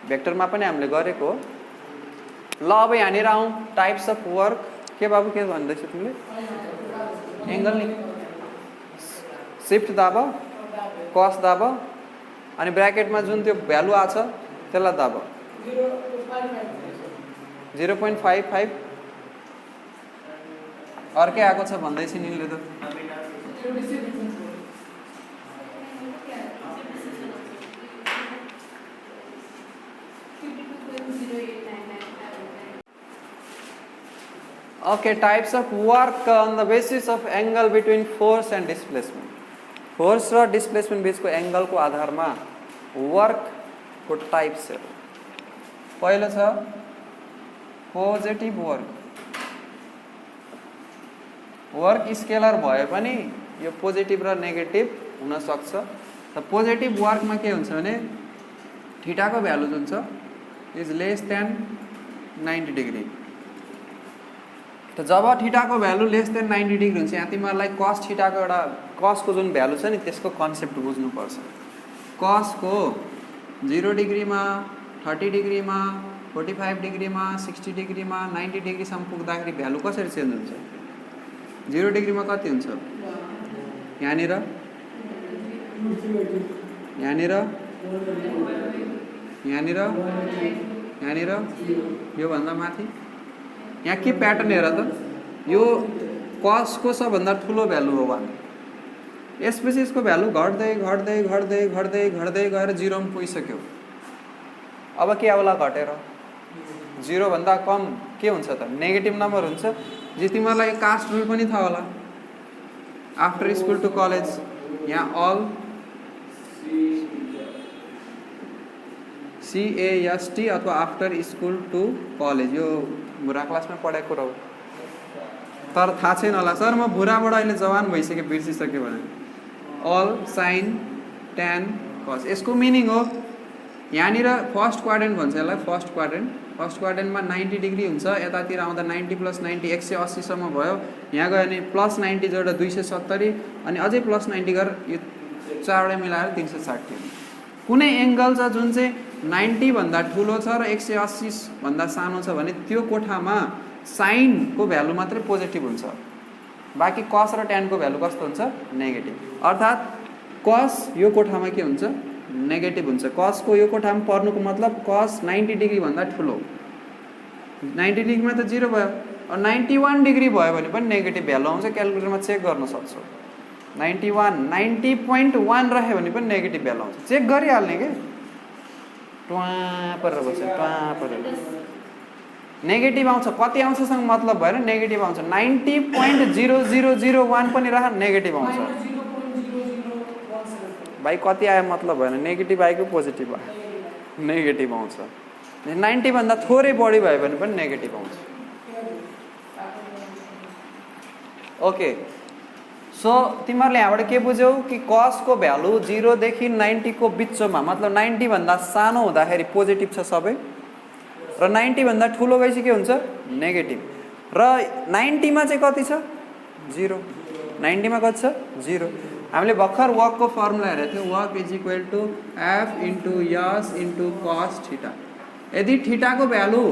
भेक्टरमा पनि हामीले गरेको ल अब यहाँनिर आउँ टाइप्स अफ वर्क के बाबु के भन्दैछ तिमीले एंगल नि शिफ्ट दाब कस दाब अनि ब्र्याकेटमा जुन त्यो भ्यालु आछ त्यसलाई दाब 0.55 अर्कै आएको छ भन्दैछ निले त Okay, types of work on the basis of angle between force and displacement. Force र displacement बीचको angle को आधारमा work को types है. पहिलो छ positive work. Work scalar भए पनि यो positive र negative हुन सक्छ. त positive work मा के हुन्छ भने थीटा को भ्यालु जुन छ is less than 90 degree. त जब थीटा को भ्यालु लेस देन 90 डिग्री हुन्छ यहाँ तिमीहरुलाई cos थीटा को एउटा cos को जुन भ्यालु छ नि त्यसको कन्सेप्ट बुझ्नु पर्छ cos को 0 डिग्रीमा 30 डिग्रीमा 45 डिग्रीमा 60 डिग्रीमा 90 डिग्री सम्म पुग्दाखेरि भ्यालु कसरी चेन्ज हुन्छ 0 डिग्रीमा कति हुन्छ यहाँनिर यहाँनिर यहाँनिर यहाँनिर योभन्दा माथि यहाँ के प्याटर्न हेर त यो कसको सबभन्दा ठुलो भ्यालु हो 1 यसपछि यसको भ्यालु घट्दै घट्दै घट्दै घट्दै घट्दै गएर 0 मा पुगिसक्यो अब के आउला घटेर 0 भन्दा कम के हुन्छ त नेगेटिभ नम्बर हुन्छ जे तिमीहरूलाई कास्ट रुल पनि थाहा होला आफ्टर स्कुल टु कलेज यहाँ अल CAST अथवा आफ्टर स्कुल टु कलेज यो भुरा क्लासमा पढाएको कुरा हो तर थाहा छैन होला सर म भुराबाट अहिले जवान भइसकेँ बिर्सिसकेँ भने अल साइन ट्यान कस यसको मिनिङ हो यहाँनिर फर्स्ट क्वाड्रेन्ट भन्छ यसलाई फर्स्ट क्वाड्रेन्टमा 90 डिग्री हुन्छ यतातिर आउँदा 90 + 90 180 सम्म भयो यहाँ गयो भने +90 जोडेर 270 अनि अझै +90 गरेर यो चारवटा मिलाएर 360 कुनै एङ्गल छ जुन चाहिँ 90 भन्दा ठुलो छ र 180 भन्दा सानो छ भने त्यो कोठामा साइनको भ्यालु मात्रै पोजिटिभ हुन्छ बाँकी कस र ट्यानको भ्यालु कस्तो हुन्छ नेगेटिभ अर्थात् कस यो कोठामा के हुन्छ नेगेटिभ हुन्छ कसको यो कोठामा पर्नुको मतलब कस 90 डिग्री भन्दा ठुलो 90 डिग्रीमा त 0 भयो 91 डिग्री भयो भने पनि नेगेटिभ भ्यालु आउँछ क्याल्कुलेटरमा चेक गर्न सक्छौ 90.1 रह्यो भने पनि नेगेटिभ भ्यालु आउँछ चेक गरिहाल्ने के ट्वा परेर बस्छ ट्वा परेर नेगेटिभ आउँछ कति आउँछसँग मतलब भएर नेगेटिभ आउँछ 90.0001 पनि राख नेगेटिभ आउँछ भाइ कति आयो मतलब भएन नेगेटिभ आयो कि पोजिटिभ आयो नेगेटिभ आउँछ 90 भन्दा थोरै बढी भयो भने पनि नेगेटिभ आउँछ ओके सो तिमीहरूले यहाँबाट के बुझ्यौ कि कसको भ्यालु 0 देखि 90 को बिचमा मतलब 90 भन्दा सानो हुँदाखेरि पोजिटिभ छ सबै र 90 भन्दा ठुलो गएपछि के हुन्छ नेगेटिभ र 90 मा चाहिँ कति छ 0 90 मा कति छ 0 हामीले भर्खर वर्कको फर्मुला हेरेको थियौँ work is equal to F * S * cos theta यदि थीटाको भ्यालु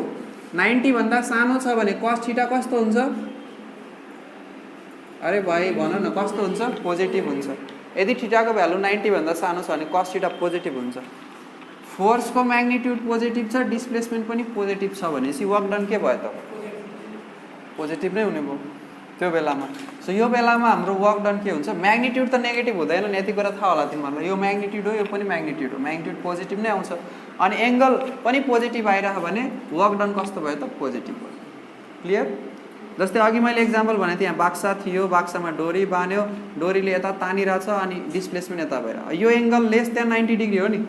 90 भन्दा सानो छ भने cos थीटा कस्तो हुन्छ अरे भाइ भन न कस्तो हुन्छ पोजिटिभ हुन्छ यदि थीटाको भ्यालु 90 भन्दा सानो छ भने cos थीटा पोजिटिभ हुन्छ फोर्सको म्याग्निट्युड पोजिटिभ छ डिस्प्लेसमेन्ट पनि पोजिटिभ छ भनेपछि वर्क डन के भयो त पोजिटिभ नै हुने भयो त्यो बेलामा सो यो बेलामा हाम्रो वर्क डन के हुन्छ म्याग्निट्युड त नेगेटिभ हुँदैन नि यति कुरा थाहा होला तिमीहरूलाई यो म्याग्निट्युड हो यो पनि म्याग्निट्युड हो म्याग्निट्युड पोजिटिभ नै आउँछ अनि एङ्गल पनि पोजिटिभ आइरह्यो भने वर्क डन कस्तो भयो त पोजिटिभ भयो क्लियर जस्तै अघि मैले एक्जाम्पल भनेको थिएँ यहाँ बाक्सा थियो बाक्सामा डोरी बान्यो डोरीले यता तानिरहेछ अनि डिस्प्लेसमेन्ट यता भएर यो एङ्गल लेस देन 90 डिग्री हो नि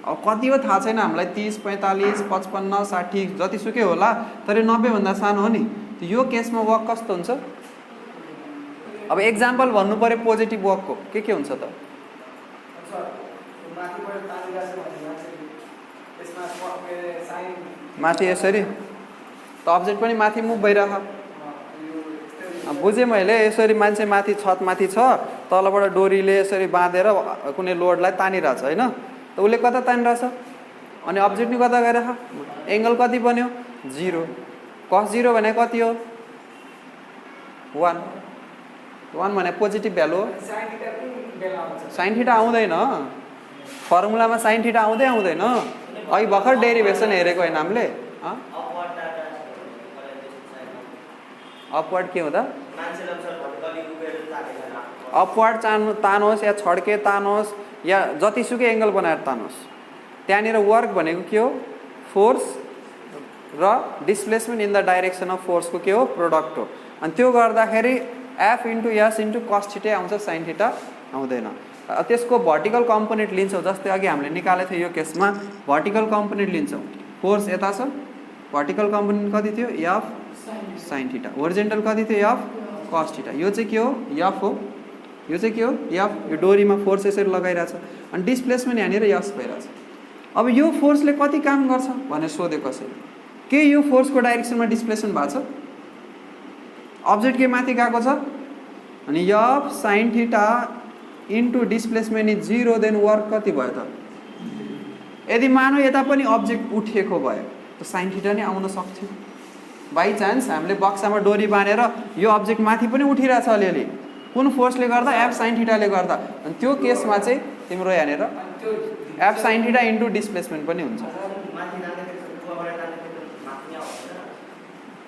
अब कति हो थाहा छैन हामीलाई 30 45 55 60 जतिसुकै होला तर 90 भन्दा सानो हो नि यो केसमा वर्क कस्तो हुन्छ अब एक्जाम्पल भन्नु पर्यो पोजिटिभ वर्कको के हुन्छ त माथि यसरी त अब्जेक्ट पनि माथि मुभ भइरह बुझेँ मैले यसरी मान्छे माथि छत माथि छ तलबाट डोरीले यसरी बाँधेर कुनै लोडलाई तानिरहेछ हैन त उसले कता तानिरहेछ अनि अब्जेक्ट नि कता गइरह एङ्गल कति बन्यो 0 cos 0 भने कति हो 1 भने पोजिटिभ भ्यालु हो sin थीटा आउँदैन फर्मुलामा sin थीटा आउँदैन अघि भर्खर डेरिभेसन हेरेको हैन हामीले अपवर्ड के हुँदा अपवर्ड तानोस् या छड्के तानोस् या जतिसुकै एङ्गल बनाएर तानोस् त्यहाँनिर वर्क भनेको के हो फोर्स र displacement in the direction of फोर्सको के हो प्रोडक्ट हो अनि त्यो गर्दाखेरि F * S * cos थीटा आउँछ sin थीटा आउँदैन त्यसको भर्टिकल कम्पोनेन्ट लिन्छौँ जस्तै अघि हामीले निकालेको थियो यो केसमा भर्टिकल कम्पोनेन्ट लिन्छौँ फोर्स यता छ भर्टिकल कम्पोनेन्ट कति थियो F sin थीटा होरिजेन्टल कति थियो F cos थीटा यो चाहिँ के हो F हो यो चाहिँ के हो F यो डोरीमा फोर्स यसरी लगाइरहेछ अनि डिस्प्लेसमेन्ट यहाँनिर S भइरहेछ अब यो फोर्सले कति काम गर्छ भनेर सोधे कसैले के यो फोर्सको डाइरेक्सनमा डिस्प्लेसमेन्ट भएको छ अब्जेक्ट के माथि गएको छ अनि F sin theta into displacement is 0 then work कति भयो त यदि मानौ यता पनि अब्जेक्ट उठेको भयो त sin थीटा नै आउन सक्थ्यो बाइ चान्स हामीले बक्सामा डोरी बानेर यो अब्जेक्ट माथि पनि उठिरहेछ अलिअलि कुन फोर्सले गर्दा F sin थीटाले गर्दा अनि त्यो केसमा चाहिँ तिम्रो यहाँनिर F sin theta into displacement पनि हुन्छ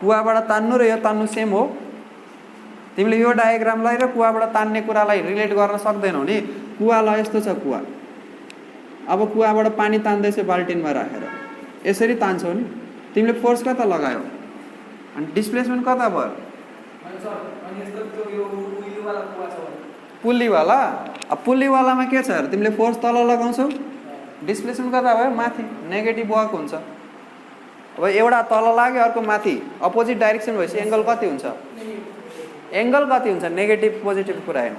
कुवाबाट तान्नु र यो तान्नु सेम हो। तिमीले यो डायग्रामलाई र कुवाबाट तान्ने कुरालाई रिलेट गर्न सक्दैनौ नि। कुवा ल यस्तो छ कुवा, अब कुवाबाट पानी तान्दैछ बाल्टिनमा राखेर, यसरी तान्छौ नि। तिमीले फोर्स कता लगायौ अनि डिस्प्लेसमेन्ट कता भयो? पुल्लीवाला। अब पुल्लीवालामा के छ? तिमीले फोर्स तल लगाउँछौ, डिस्प्लेसमेन्ट कता भयो? माथि। नेगेटिभ वर्क हुन्छ। अब एउटा तल लाग्यो अर्को माथि, अपोजिट डाइरेक्सन भएपछि एङ्गल कति हुन्छ? एङ्गल कति हुन्छ? नेगेटिभ पोजिटिभ कुरा होइन।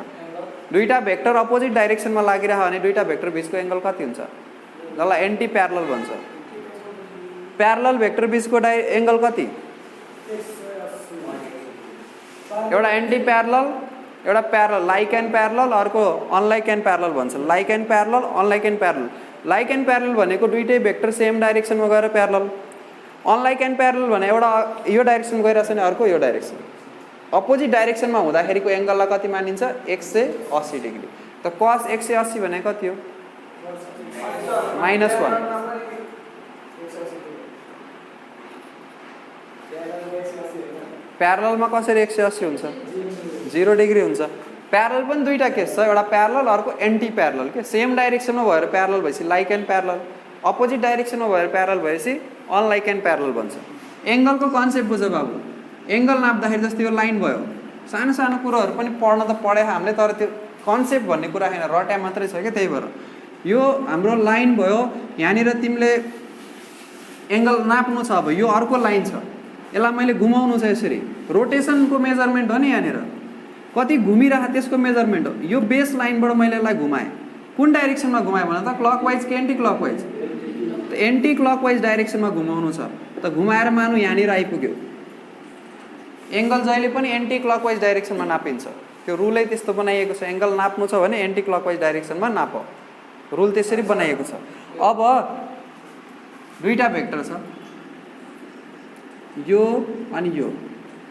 दुईटा भेक्टर अपोजिट डाइरेक्सनमा लागिरह्यो भने दुईटा भेक्टर बिचको एङ्गल कति हुन्छ? जसलाई एन्टी प्यारलल भन्छ। प्यारलल भेक्टर बिचको एङ्गल कति? एउटा एन्टी प्यारलल, एउटा प्यारलल, लाइक एन्ड प्यारलल, अर्को अनलाइक एन्ड प्यारलल भन्छ। Like and parallel, unlike and parallel. Like and parallel भनेको दुईटै भेक्टर सेम डाइरेक्सनमा गएर प्यारलल। अनलाइक एन्ड प्यारलल भने एउटा यो डाइरेक्सन गइरहेछ भने अर्को यो डाइरेक्सन। अपोजिट डाइरेक्सनमा हुँदाखेरिको एङ्गललाई कति मानिन्छ? 180 डिग्री। त cos 180 भने कति हो? -1। प्यारललमा कसरी 180 हुन्छ? 0 डिग्री हुन्छ। प्यारलल पनि दुईटा केस छ, एउटा प्यारलल अर्को एन्टी प्यारलल के। सेम डाइरेक्सनमा भएर प्यारलल भएपछि लाइक एन्ड प्यारलल, अपोजिट डाइरेक्सनमा भएर प्यारलल भएपछि अनलाइक एन्ड प्यारलल भन्छ। एङ्गलको कन्सेप्ट बुझ बाबु। एङ्गल नाप्दाखेरि जस्तो यो लाइन भयो, सानो सानो कुराहरू पनि पढ्न त पढे हामीले, तर त्यो कन्सेप्ट भन्ने कुरा होइन, रट्या मात्रै छ क्या। त्यही भएर यो हाम्रो लाइन भयो, यहाँनिर तिमीले एङ्गल नाप्नु छ। अब यो अर्को लाइन छ, यसलाई मैले घुमाउनु छ यसरी, रोटेसनको मेजरमेन्ट हो नि। यहाँनिर कति घुमिरह त्यसको मेजरमेन्ट हो। यो बेस लाइनबाट मैले यसलाई घुमाएँ, कुन डाइरेक्सनमा घुमाएँ भने त क्लकवाइज कि एन्टी क्लकवाइज? त एन्टी क्लकवाइज डाइरेक्सनमा घुमाउनु छ। त घुमाएर मानु यहाँनिर आइपुग्यो। एङ्गल जहिले पनि एन्टी क्लकवाइज डाइरेक्सनमा नापिन्छ, त्यो रुलै त्यस्तो बनाइएको छ। एङ्गल नाप्नु छ भने एन्टी क्लकवाइज डाइरेक्सनमा नाप, रुल त्यसरी बनाइएको छ। अब दुईटा भेक्टर छ, यो अनि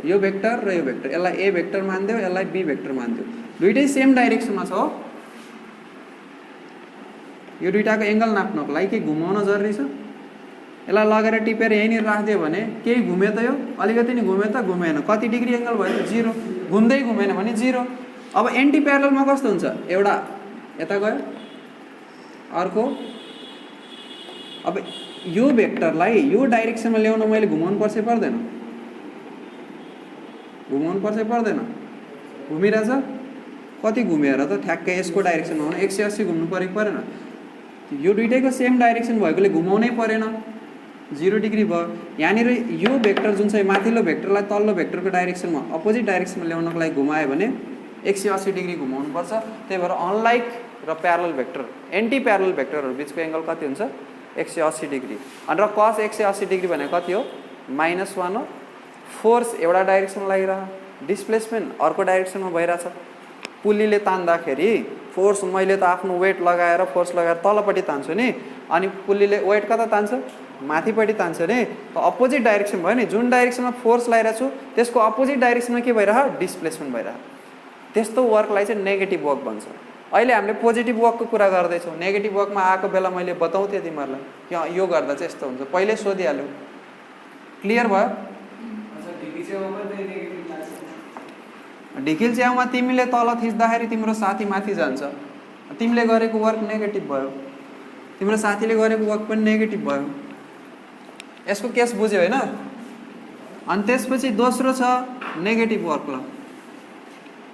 यो भेक्टर र यो भेक्टर। यसलाई ए भेक्टर मानिदेऊ, यसलाई बी भेक्टर मानिदेऊ। दुईटै सेम डाइरेक्सनमा छ हो। यो दुईटाको एङ्गल नाप्नको लागि के घुमाउन जरुरी छ? यसलाई लगेर टिपेर यहीँनिर राखिदियो भने केही घुम्यो त, यो अलिकति नि घुम्यो त घुमेन। कति डिग्री एङ्गल भयो? 0। घुम्दै घुमेन भने 0। अब एन्टी प्यारललमा कस्तो हुन्छ? एउटा यता गयो, अर्को। अब यो भेक्टरलाई यो डाइरेक्सनमा ल्याउन मैले घुमाउनु पर्छ पर्दैन? घुमाउनु पर्छ पर्दैन? घुमिरहेछ। कति घुमेर त ठ्याक्कै यसको डाइरेक्सनमा हो, 180 घुम्नु परेको परेन? यो दुइटैको सेम डाइरेक्सन भएकोले घुमाउनै परेन, 0 डिग्री भयो। यहाँनिर यो भेक्टर जुन चाहिँ माथिल्लो भेक्टरलाई तल्लो भेक्टरको डाइरेक्सनमा अपोजिट डाइरेक्सनमा ल्याउनको लागि घुमायो भने 180 डिग्री घुमाउनु पर्छ। त्यही भएर अनलाइक र प्यारलल भेक्टर, एन्टी प्यारलल भेक्टरहरू बिचको एङ्गल कति हुन्छ? 180 डिग्री। अनि र cos 180 डिग्री भने कति हो? -1 हो। फोर्स एउटा डाइरेक्सनमा लागिरह, डिस्प्लेसमेन्ट अर्को डाइरेक्सनमा भइरहेछ। पुल्लीले तान्दाखेरि फोर्स मैले त आफ्नो वेट लगाएर फोर्स लगाएर तलपट्टि तान्छु नि, अनि पुल्लीले वेट कता तान्छ? माथिपट्टि तान्छ नि। त अपोजिट डाइरेक्सन भयो नि। जुन डाइरेक्सनमा फोर्स लगाइरहेको छु त्यसको अपोजिट डाइरेक्सनमा के भइरह? डिस्प्लेसमेन्ट भइरह। त्यस्तो वर्कलाई चाहिँ नेगेटिभ वर्क भन्छ। अहिले हामीले पोजिटिभ वर्कको कुरा गर्दैछौँ। नेगेटिभ वर्कमा आएको बेला मैले बताउँथेँ तिमीहरूलाई कि यो गर्दा चाहिँ यस्तो हुन्छ, पहिल्यै सोधिहाल्यो। क्लियर भयो? ढिकिल च्याउमा तिमीले तल थिच्दाखेरि तिम्रो साथी माथि जान्छ, तिमीले गरेको वर्क नेगेटिभ भयो, तिम्रो साथीले गरेको वर्क पनि नेगेटिभ भयो। यसको केस बुझ्यो होइन? अनि त्यसपछि दोस्रो छ नेगेटिभ वर्क। ल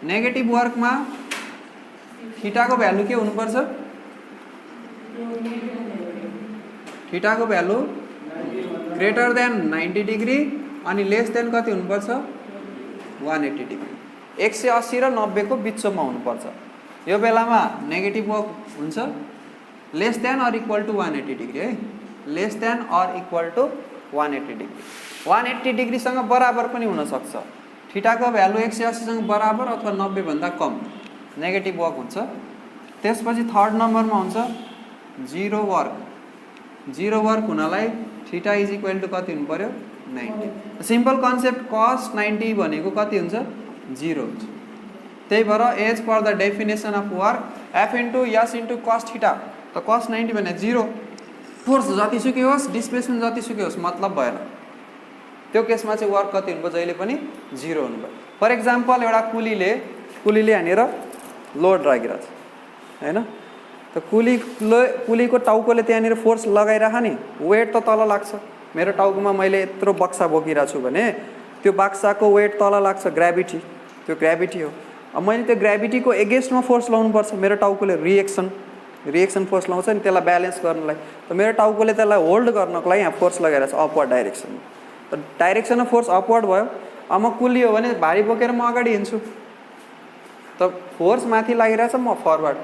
नेगेटिभ वर्कमा थीटाको भ्यालु के हुनुपर्छ? थीटाको भ्यालु ग्रेटर देन 90 डिग्री अनि लेस देन कति हुनुपर्छ? 180 डिग्री। 180 र 90 को बिचमा हुनुपर्छ। यो बेलामा नेगेटिभ वर्क हुन्छ less than or equal to 180 degree है, less than or equal to 180 degree. 180 डिग्रीसँग बराबर पनि हुन सक्छ। थीटाको भ्यालु 180 सँग बराबर अथवा 90 भन्दा कम नेगेटिभ वर्क हुन्छ। त्यसपछि थर्ड नम्बरमा हुन्छ जीरो वर्क। जीरो वर्क हुनलाई थीटा इज इक्वल टु कति हुनु पर्यो? 90। सिम्पल कन्सेप्ट cos 90 भनेको कति हुन्छ? 0 हुन्छ। त्यही भएर as per the definition of work F into S into cos theta. त cos 90 भने 0। फोर्स जतिसुकै होस्, डिस्प्लेसमेन्ट जतिसुकै होस्, मतलब भएन। त्यो केसमा चाहिँ वर्क कति हुनुभयो, जहिले पनि 0 हुनुभयो। फर इक्जाम्पल एउटा कुलीले यहाँनिर लोड राखिरहेछ हैन, त कुलीको टाउकोले त्यहाँनिर फोर्स लगाइराख नि, वेट त तल लाग्छ। मेरो टाउकोमा मैले यत्रो बक्सा बोकिरहेको छु भने त्यो बक्साको वेट तल लाग्छ, ग्राभिटी, त्यो ग्राभिटी हो। अब मैले त्यो ग्राभिटीको एगेन्स्टमा फोर्स लाउनुपर्छ, मेरो टाउकोले रिएक्सन फोर्स लाउँछ नि त्यसलाई ब्यालेन्स गर्नलाई। त मेरो टाउकोले त्यसलाई होल्ड गर्नको लागि यहाँ फोर्स लगाइरहेको छ अपवर्ड डाइरेक्सनमा। त डाइरेक्सन अफ फोर्स अपवर्ड भयो। अब म कुली हो भने भारी बोकेर म अगाडि हिँड्छु, त फोर्स माथि लागिरहेछ, म फरवर्ड,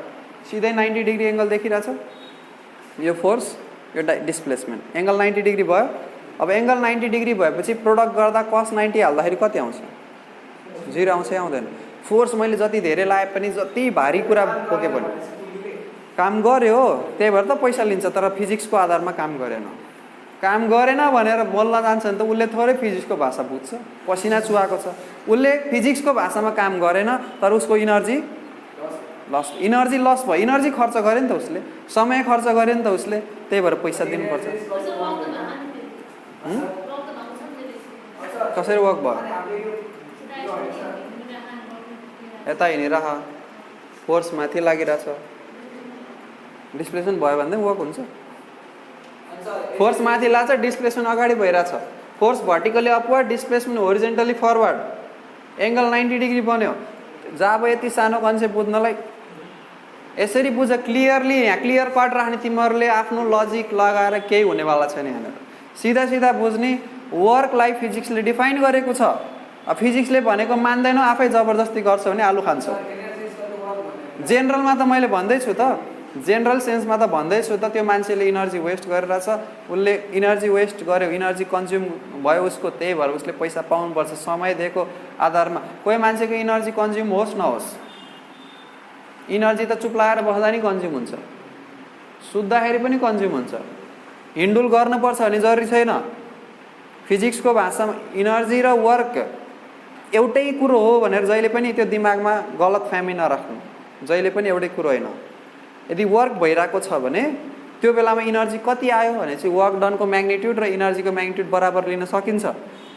सिधै 90 डिग्री एङ्गल देखिरहेछ। यो फोर्स, यो डिस्प्लेसमेन्ट, एङ्गल 90 डिग्री भयो। अब एङ्गल 90 डिग्री भएपछि प्रोडक्ट गर्दा cos 90 हाल्दाखेरि कति आउँछ? 0 आउँछ, आउँदैन। फोर्स मैले जति धेरै लाए पनि, जति भारी कुरा बोके पनि काम गर्यो, त्यही भएर त पैसा लिन्छ। तर फिजिक्सको आधारमा काम गरेन भनेर बोल्न जान्छ नि त उसले थोरै फिजिक्सको भाषा बुझ्छ, पसिना चुहाएको छ, उसले फिजिक्सको भाषामा काम गरेन, तर उसको इनर्जी लस भयो, इनर्जी खर्च गर्यो नि त उसले, समय खर्च गर्यो नि त उसले, त्यही भएर पैसा दिनुपर्छ। कसरी वर्क भयो? यता हिँडिरह, फोर्स माथि लागिरहेछ, डिस्प्लेसमेन्ट भयो भने वर्क हुन्छ। फोर्स माथि लाग्छ, डिस्प्लेसमेन्ट अगाडि भइरहेछ, force vertically upward, displacement horizontally forward, angle 90 degree बन्यो। जब यति सानो कन्सेप्ट बुझ्नलाई यसरी बुझ क्लियरली, यहाँ क्लियर कट राख्ने, तिमीहरूले आफ्नो लजिक लगाएर केही हुनेवाला छैन। यहाँनिर सिधा बुझ्ने, वर्कलाई फिजिक्सले डिफाइन गरेको छ। अब फिजिक्सले भनेको मान्दैनौ, आफै जबरजस्ती गर्छ भने आलु खान्छौ। जेनरलमा त मैले भन्दैछु त, जेनरल सेन्समा त भन्दैछु त, त्यो मान्छेले इनर्जी वेस्ट गरिरहेछ, उसले इनर्जी वेस्ट गर्यो, इनर्जी कन्ज्युम भयो उसको, त्यही भएर उसले पैसा पाउनुपर्छ समय दिएको आधारमा। कोही मान्छेको इनर्जी कन्ज्युम होस् नहोस्, इनर्जी त चुप लगाएर बस्दा नि कन्ज्युम हुन्छ, सुत्दाखेरि पनि कन्ज्युम हुन्छ। हिन्डुल गर्नुपर्छ भन्ने जरुरी छैन। फिजिक्सको भाषामा इनर्जी र वर्क एउटै कुरो हो भनेर जहिले पनि त्यो दिमागमा गलत फहमी नराख्नु, जहिले पनि एउटै कुरो होइन। यदि वर्क भइरहेको छ भने त्यो बेलामा इनर्जी कति आयो भने चाहिँ वर्क डनको म्याग्निट्युड र इनर्जीको म्याग्निट्युड बराबर लिन सकिन्छ,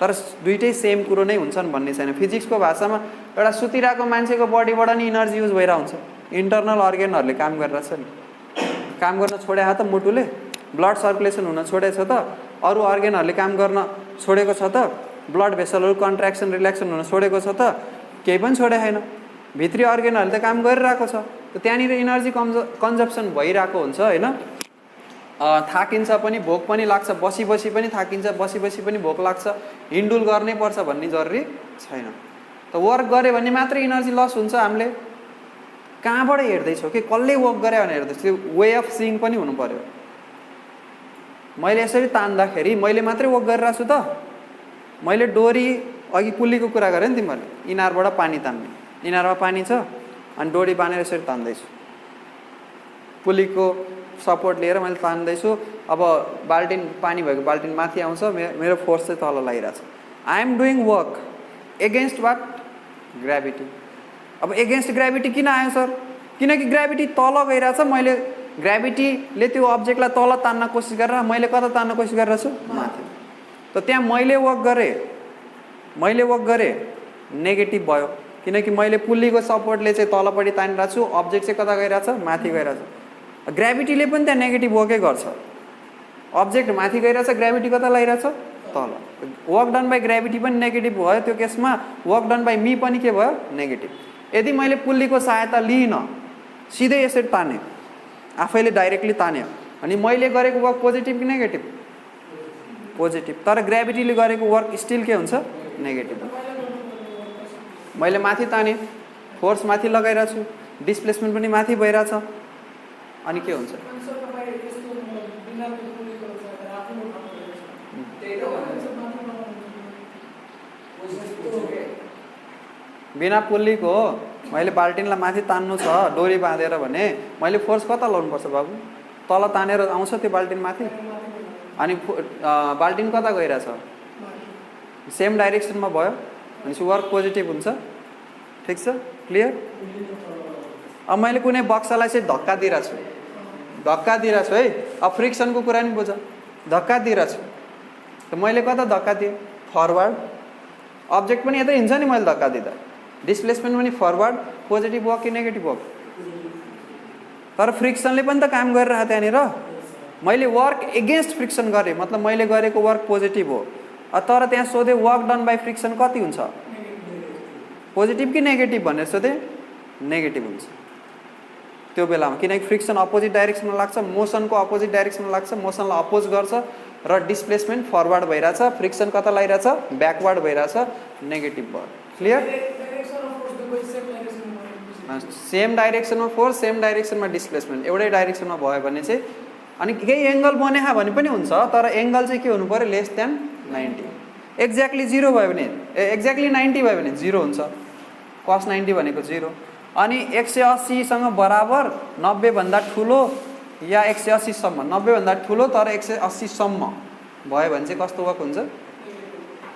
तर दुइटै सेम कुरो नै हुन्छन् भन्ने छैन। फिजिक्सको भाषामा एउटा सुतिरहेको मान्छेको बडीबाट नि इनर्जी युज भइरहेको हुन्छ, इन्टरनल अर्गेनहरूले काम गरिरहेछ नि, काम गर्न छोडे त मुटुले, ब्लड सर्कुलेसन हुन छोडेछ त, अरू अर्गेनहरूले काम गर्न छोडेको छ त, ब्लड भेसलहरू कन्ट्र्याक्सन रिल्याक्सन हुन छोडेको छ त, केही पनि छोडे छैन। भित्री अर्गेनहरूले त काम गरिरहेको छ, त त्यहाँनिर इनर्जी कन्जप्सन भइरहेको हुन्छ होइन। थाकिन्छ पनि, भोक पनि लाग्छ, बसी पनि थाकिन्छ, बसी पनि भोक लाग्छ, हिन्डुल गर्नै पर्छ भन्ने जरुरी छैन। त वर्क गऱ्यो भने मात्रै इनर्जी लस हुन्छ। हामीले कहाँबाट हेर्दैछौँ कि कसले वर्क गरे भनेर हेर्दैछु, त्यो वे अफ सिइङ पनि हुनु पर्यो। मैले यसरी तान्दाखेरि मैले मात्रै वर्क गरिरहेको छु त, मैले डोरी अघि पुलीको कुरा गरेँ नि तिमीहरूले, इनारबाट पानी तान्ने, इनारमा पानी छ अनि डोरी बाँधेर यसरी तान्दैछु, पुलीको सपोर्ट लिएर मैले तान्दैछु। अब बाल्टिन पानी भएको बाल्टिन माथि आउँछ, मेरो फोर्स चाहिँ तल लागिरहेछ। I am doing work against what? Gravity. अब एगेन्स्ट ग्राभिटी किन आयो सर? किनकि ग्राभिटी तल गइरहेछ, मैले ग्राभिटीले त्यो अब्जेक्टलाई तल तान्न कोसिस गरेर मैले कता तान्न कोसिस गरिरहेको छु? माथि। त त्यहाँ मैले वर्क गरेँ नेगेटिभ भयो, किनकि मैले पुल्लीको सपोर्टले चाहिँ तलपट्टि तानिरहेको छु, अब्जेक्ट चाहिँ कता गइरहेछ? माथि गइरहेछ। ग्राभिटीले पनि त्यहाँ नेगेटिभ वर्कै गर्छ, अब्जेक्ट माथि गइरहेछ, ग्राभिटी कता लगाइरहेछ? तल। वर्क डन बाई ग्राभिटी पनि नेगेटिभ भयो, त्यो केसमा वर्क डन बाई मी पनि के भयो? नेगेटिभ। यदि मैले पुल्लीको सहायता लिइनँ, सिधै यसरी ताने, आफैले डाइरेक्टली तान्यो अनि मैले गरेको वर्क पोजिटिभ कि नेगेटिभ? पोजिटिभ। तर ग्राभिटीले गरेको वर्क स्टिल के हुन्छ? नेगेटिभ। मैले माथि ताने, फोर्स माथि लगाइरहेको छु, डिस्प्लेसमेन्ट पनि माथि भइरहेछ, अनि के हुन्छ? बिना पुल्लीको मैले बाल्टिनलाई माथि तान्नु छ डोरी बाँधेर भने मैले फोर्स कता लाउनुपर्छ बाबु? तल तानेर आउँछ त्यो बाल्टिन माथि, अनि बाल्टिन कता गइरहेछ? सेम डाइरेक्सनमा भयो भनेपछि वर्क पोजिटिभ हुन्छ। ठिक छ, क्लियर? अब मैले कुनै बक्सालाई चाहिँ धक्का दिइरहेको छु है, अब फ्रिक्सनको कुरा नि बुझ, धक्का दिइरहेको छु, त मैले कता धक्का दिएँ? फरवर्ड, अब्जेक्ट पनि यतै हिँड्छ नि मैले धक्का दिँदा, डिस्प्लेसमेन्ट पनि फरवर्ड, पोजिटिभ वर्क कि नेगेटिभ वर्क? तर फ्रिक्सनले पनि त काम गरिरहेको त्यहाँनिर। मैले वर्क एगेन्स्ट फ्रिक्सन गरेँ, मतलब मैले गरेको वर्क पोजिटिभ हो, तर त्यहाँ सोधेँ वर्क डन बाई फ्रिक्सन कति हुन्छ, पोजिटिभ कि नेगेटिभ भनेर सोधेँ, नेगेटिभ हुन्छ त्यो बेलामा, किनकि फ्रिक्सन अपोजिट डाइरेक्सनमा लाग्छ, मोसनको अपोजिट डाइरेक्सनमा लाग्छ, मोसनलाई अपोज गर्छ र डिस्प्लेसमेन्ट फरवर्ड भइरहेछ, फ्रिक्सन कता लागिरहेछ, ब्याकवर्ड भइरहेछ, नेगेटिभ भयो। क्लियर? सेम डाइरेक्सनमा फोर्स, सेम डाइरेक्सनमा डिस्प्लेसमेन्ट, एउटै डाइरेक्सनमा भयो भने चाहिँ अनि केही एङ्गल बनेहा भने पनि हुन्छ, तर एङ्गल चाहिँ के हुनु पऱ्यो, लेस देन 90। एक्ज्याक्टली 0 भयो भने, एक्ज्याक्टली 90 भयो भने 0 हुन्छ, cos 90 भनेको 0। अनि 180 सँग बराबर 90 भन्दा ठुलो या 180 सम्म, 90 भन्दा ठुलो तर 180 सम्म भयो भने चाहिँ कस्तो वर्क हुन्छ,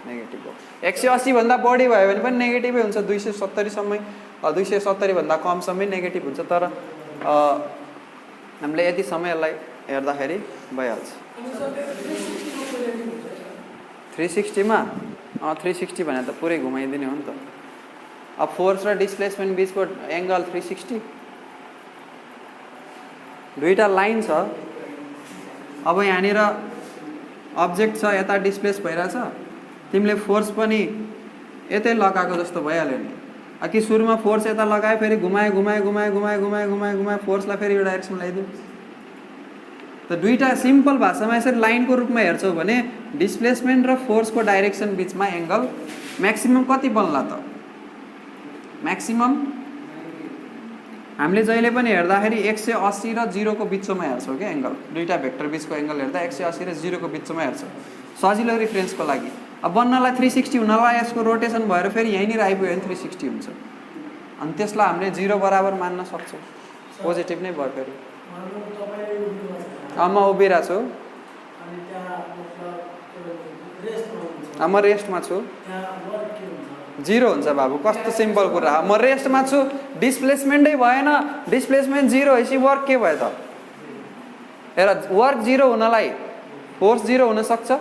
नेगेटिभ वर्क। 180 भन्दा बढी भयो भने पनि नेगेटिभै हुन्छ, 270 सम्मै, 270 भन्दा कम सम्मै नेगेटिभ हुन्छ। तर हामीले यति समयलाई हेर्दाखेरि भइहाल्छ। 360 मा 360 भने त पुरै घुमाइदिने हो नि त। अब फोर्स र डिस्प्लेसमेन्ट बिचको एङ्गल 360, दुईटा लाइन छ। अब यहाँनिर अब्जेक्ट छ, यता डिस्प्लेस भइरहेछ, तिमीले फोर्स पनि यतै लगाएको जस्तो भइहाल्यो नि। कि सुरुमा फोर्स यता लगायो, फेरि घुमायो घुमायो घुमायो घुमायो घुमायो घुमायो घुमायो फोर्सलाई फेरि यो डाइरेक्सनमा ल्याइदियो। त दुईटा सिम्पल भाषामा यसरी लाइनको रूपमा हेर्छौ भने डिस्प्लेसमेन्ट र फोर्सको डाइरेक्सन बिचमा एङ्गल म्याक्सिमम कति बन्ला त, म्याक्सिमम हामीले जहिले पनि हेर्दाखेरि 180 र 0 को बिचमा हेर्छौँ क्या एङ्गल। दुईटा भेक्टर बिचको एङ्गल हेर्दा 180 र 0 को बिचमा हेर्छौँ सजिलो रिफरेन्सको लागि। अब बन्नलाई 360 हुनलाई यसको रोटेसन भएर फेरि यहीँनिर आइपुग्यो भने 360 हुन्छ, अनि त्यसलाई हामीले 0 बराबर मान्न सक्छौँ, पोजिटिभ नै भयो। फेरि म उभिरहेको छु, म रेस्टमा छु, 0 हुन्छ बाबु, कस्तो सिम्पल कुरा। म रेस्टमा छु, डिस्प्लेसमेन्टै भएन, डिस्प्लेसमेन्ट 0 भएपछि वर्क के भयो त? हेर, वर्क 0 हुनलाई फोर्स 0 हुनसक्छ,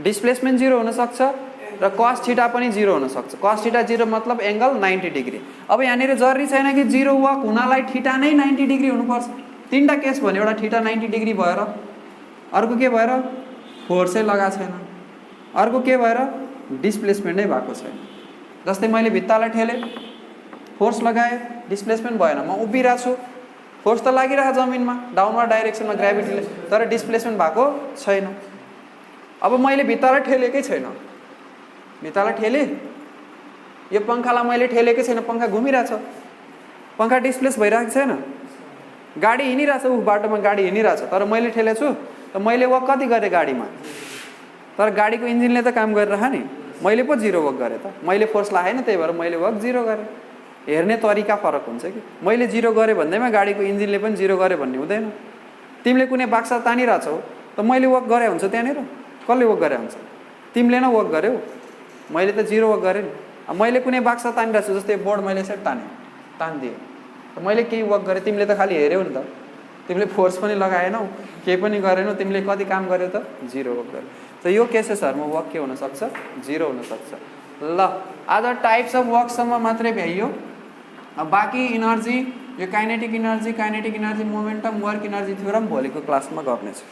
डिस्प्लेसमेन्ट 0 हुनसक्छ र कस थीटा पनि 0 हुनसक्छ। कस थीटा 0 मतलब एङ्गल 90 डिग्री। अब यहाँनिर जरुरी छैन कि 0 वर्क हुनलाई थीटा नै 90 डिग्री हुनुपर्छ। तीनटा केस भन्यो, एउटा थीटा 90 डिग्री भएर, अर्को के भएर फोर्सै लगाएको छैन, अर्को के भएर डिस्प्लेसमेन्टै भएको छैन। जस्तै मैले भित्तालाई ठेलेँ, फोर्स लगाएँ, डिस्प्लेसमेन्ट भएन, म उभिरहेको छु, फोर्स त लागिरहेको जमिनमा डाउनवर्ड डाइरेक्सनमा ग्राभिटीले, तर डिस्प्लेसमेन्ट भएको छैन। अब मैले भित्तालाई ठेलेकै छैन, भित्तालाई ठेलेँ, यो पङ्खालाई मैले ठेलेकै छैन, पङ्खा घुमिरहेछ, पङ्खा डिस्प्लेस भइरहेको छैन, गाडी हिँडिरहेछ, ऊ बाटोमा गाडी हिँडिरहेछ, तर मैले ठेलेको छु, त मैले वर्क कति गरेँ गाडीमा? तर गाडीको इन्जिनले त काम गरिरह नि, मैले पो 0 वर्क गरेँ त, मैले फोर्स लगाएन, त्यही भएर मैले वर्क 0 गरेँ। हेर्ने तरिका फरक हुन्छ कि, मैले 0 गरेँ भन्दैमा गाडीको इन्जिनले पनि 0 गरेँ भन्ने हुँदैन। तिमीले कुनै बाक्सा तानिरहेछौ, त मैले वर्क गरे हुन्छ त्यहाँनिर, कसले वर्क गरे हुन्छ? तिमीले नै वर्क गर्यौ, मैले त 0 वर्क गरेँ नि। अब मैले कुनै बाक्सा तानिरहेको छु, जस्तै बोर्ड मैले यसरी तानिदिएँ, त मैले केही वर्क गरेँ, तिमीले त खालि हेऱ्यौ नि त, तिमीले फोर्स पनि लगाएनौ, केही पनि गरेनौ, तिमीले कति काम गर्यौ त? 0 वर्क गर्यौ। त यो केसेसहरूमा वर्क के हुनसक्छ? 0 हुनसक्छ। ल, आज टाइप्स अफ वर्कसम्म मात्रै भ्याइयो। अब बाँकी इनर्जी, यो kinetic energy, momentum, work energy theorem भोलिको क्लासमा गर्नेछु।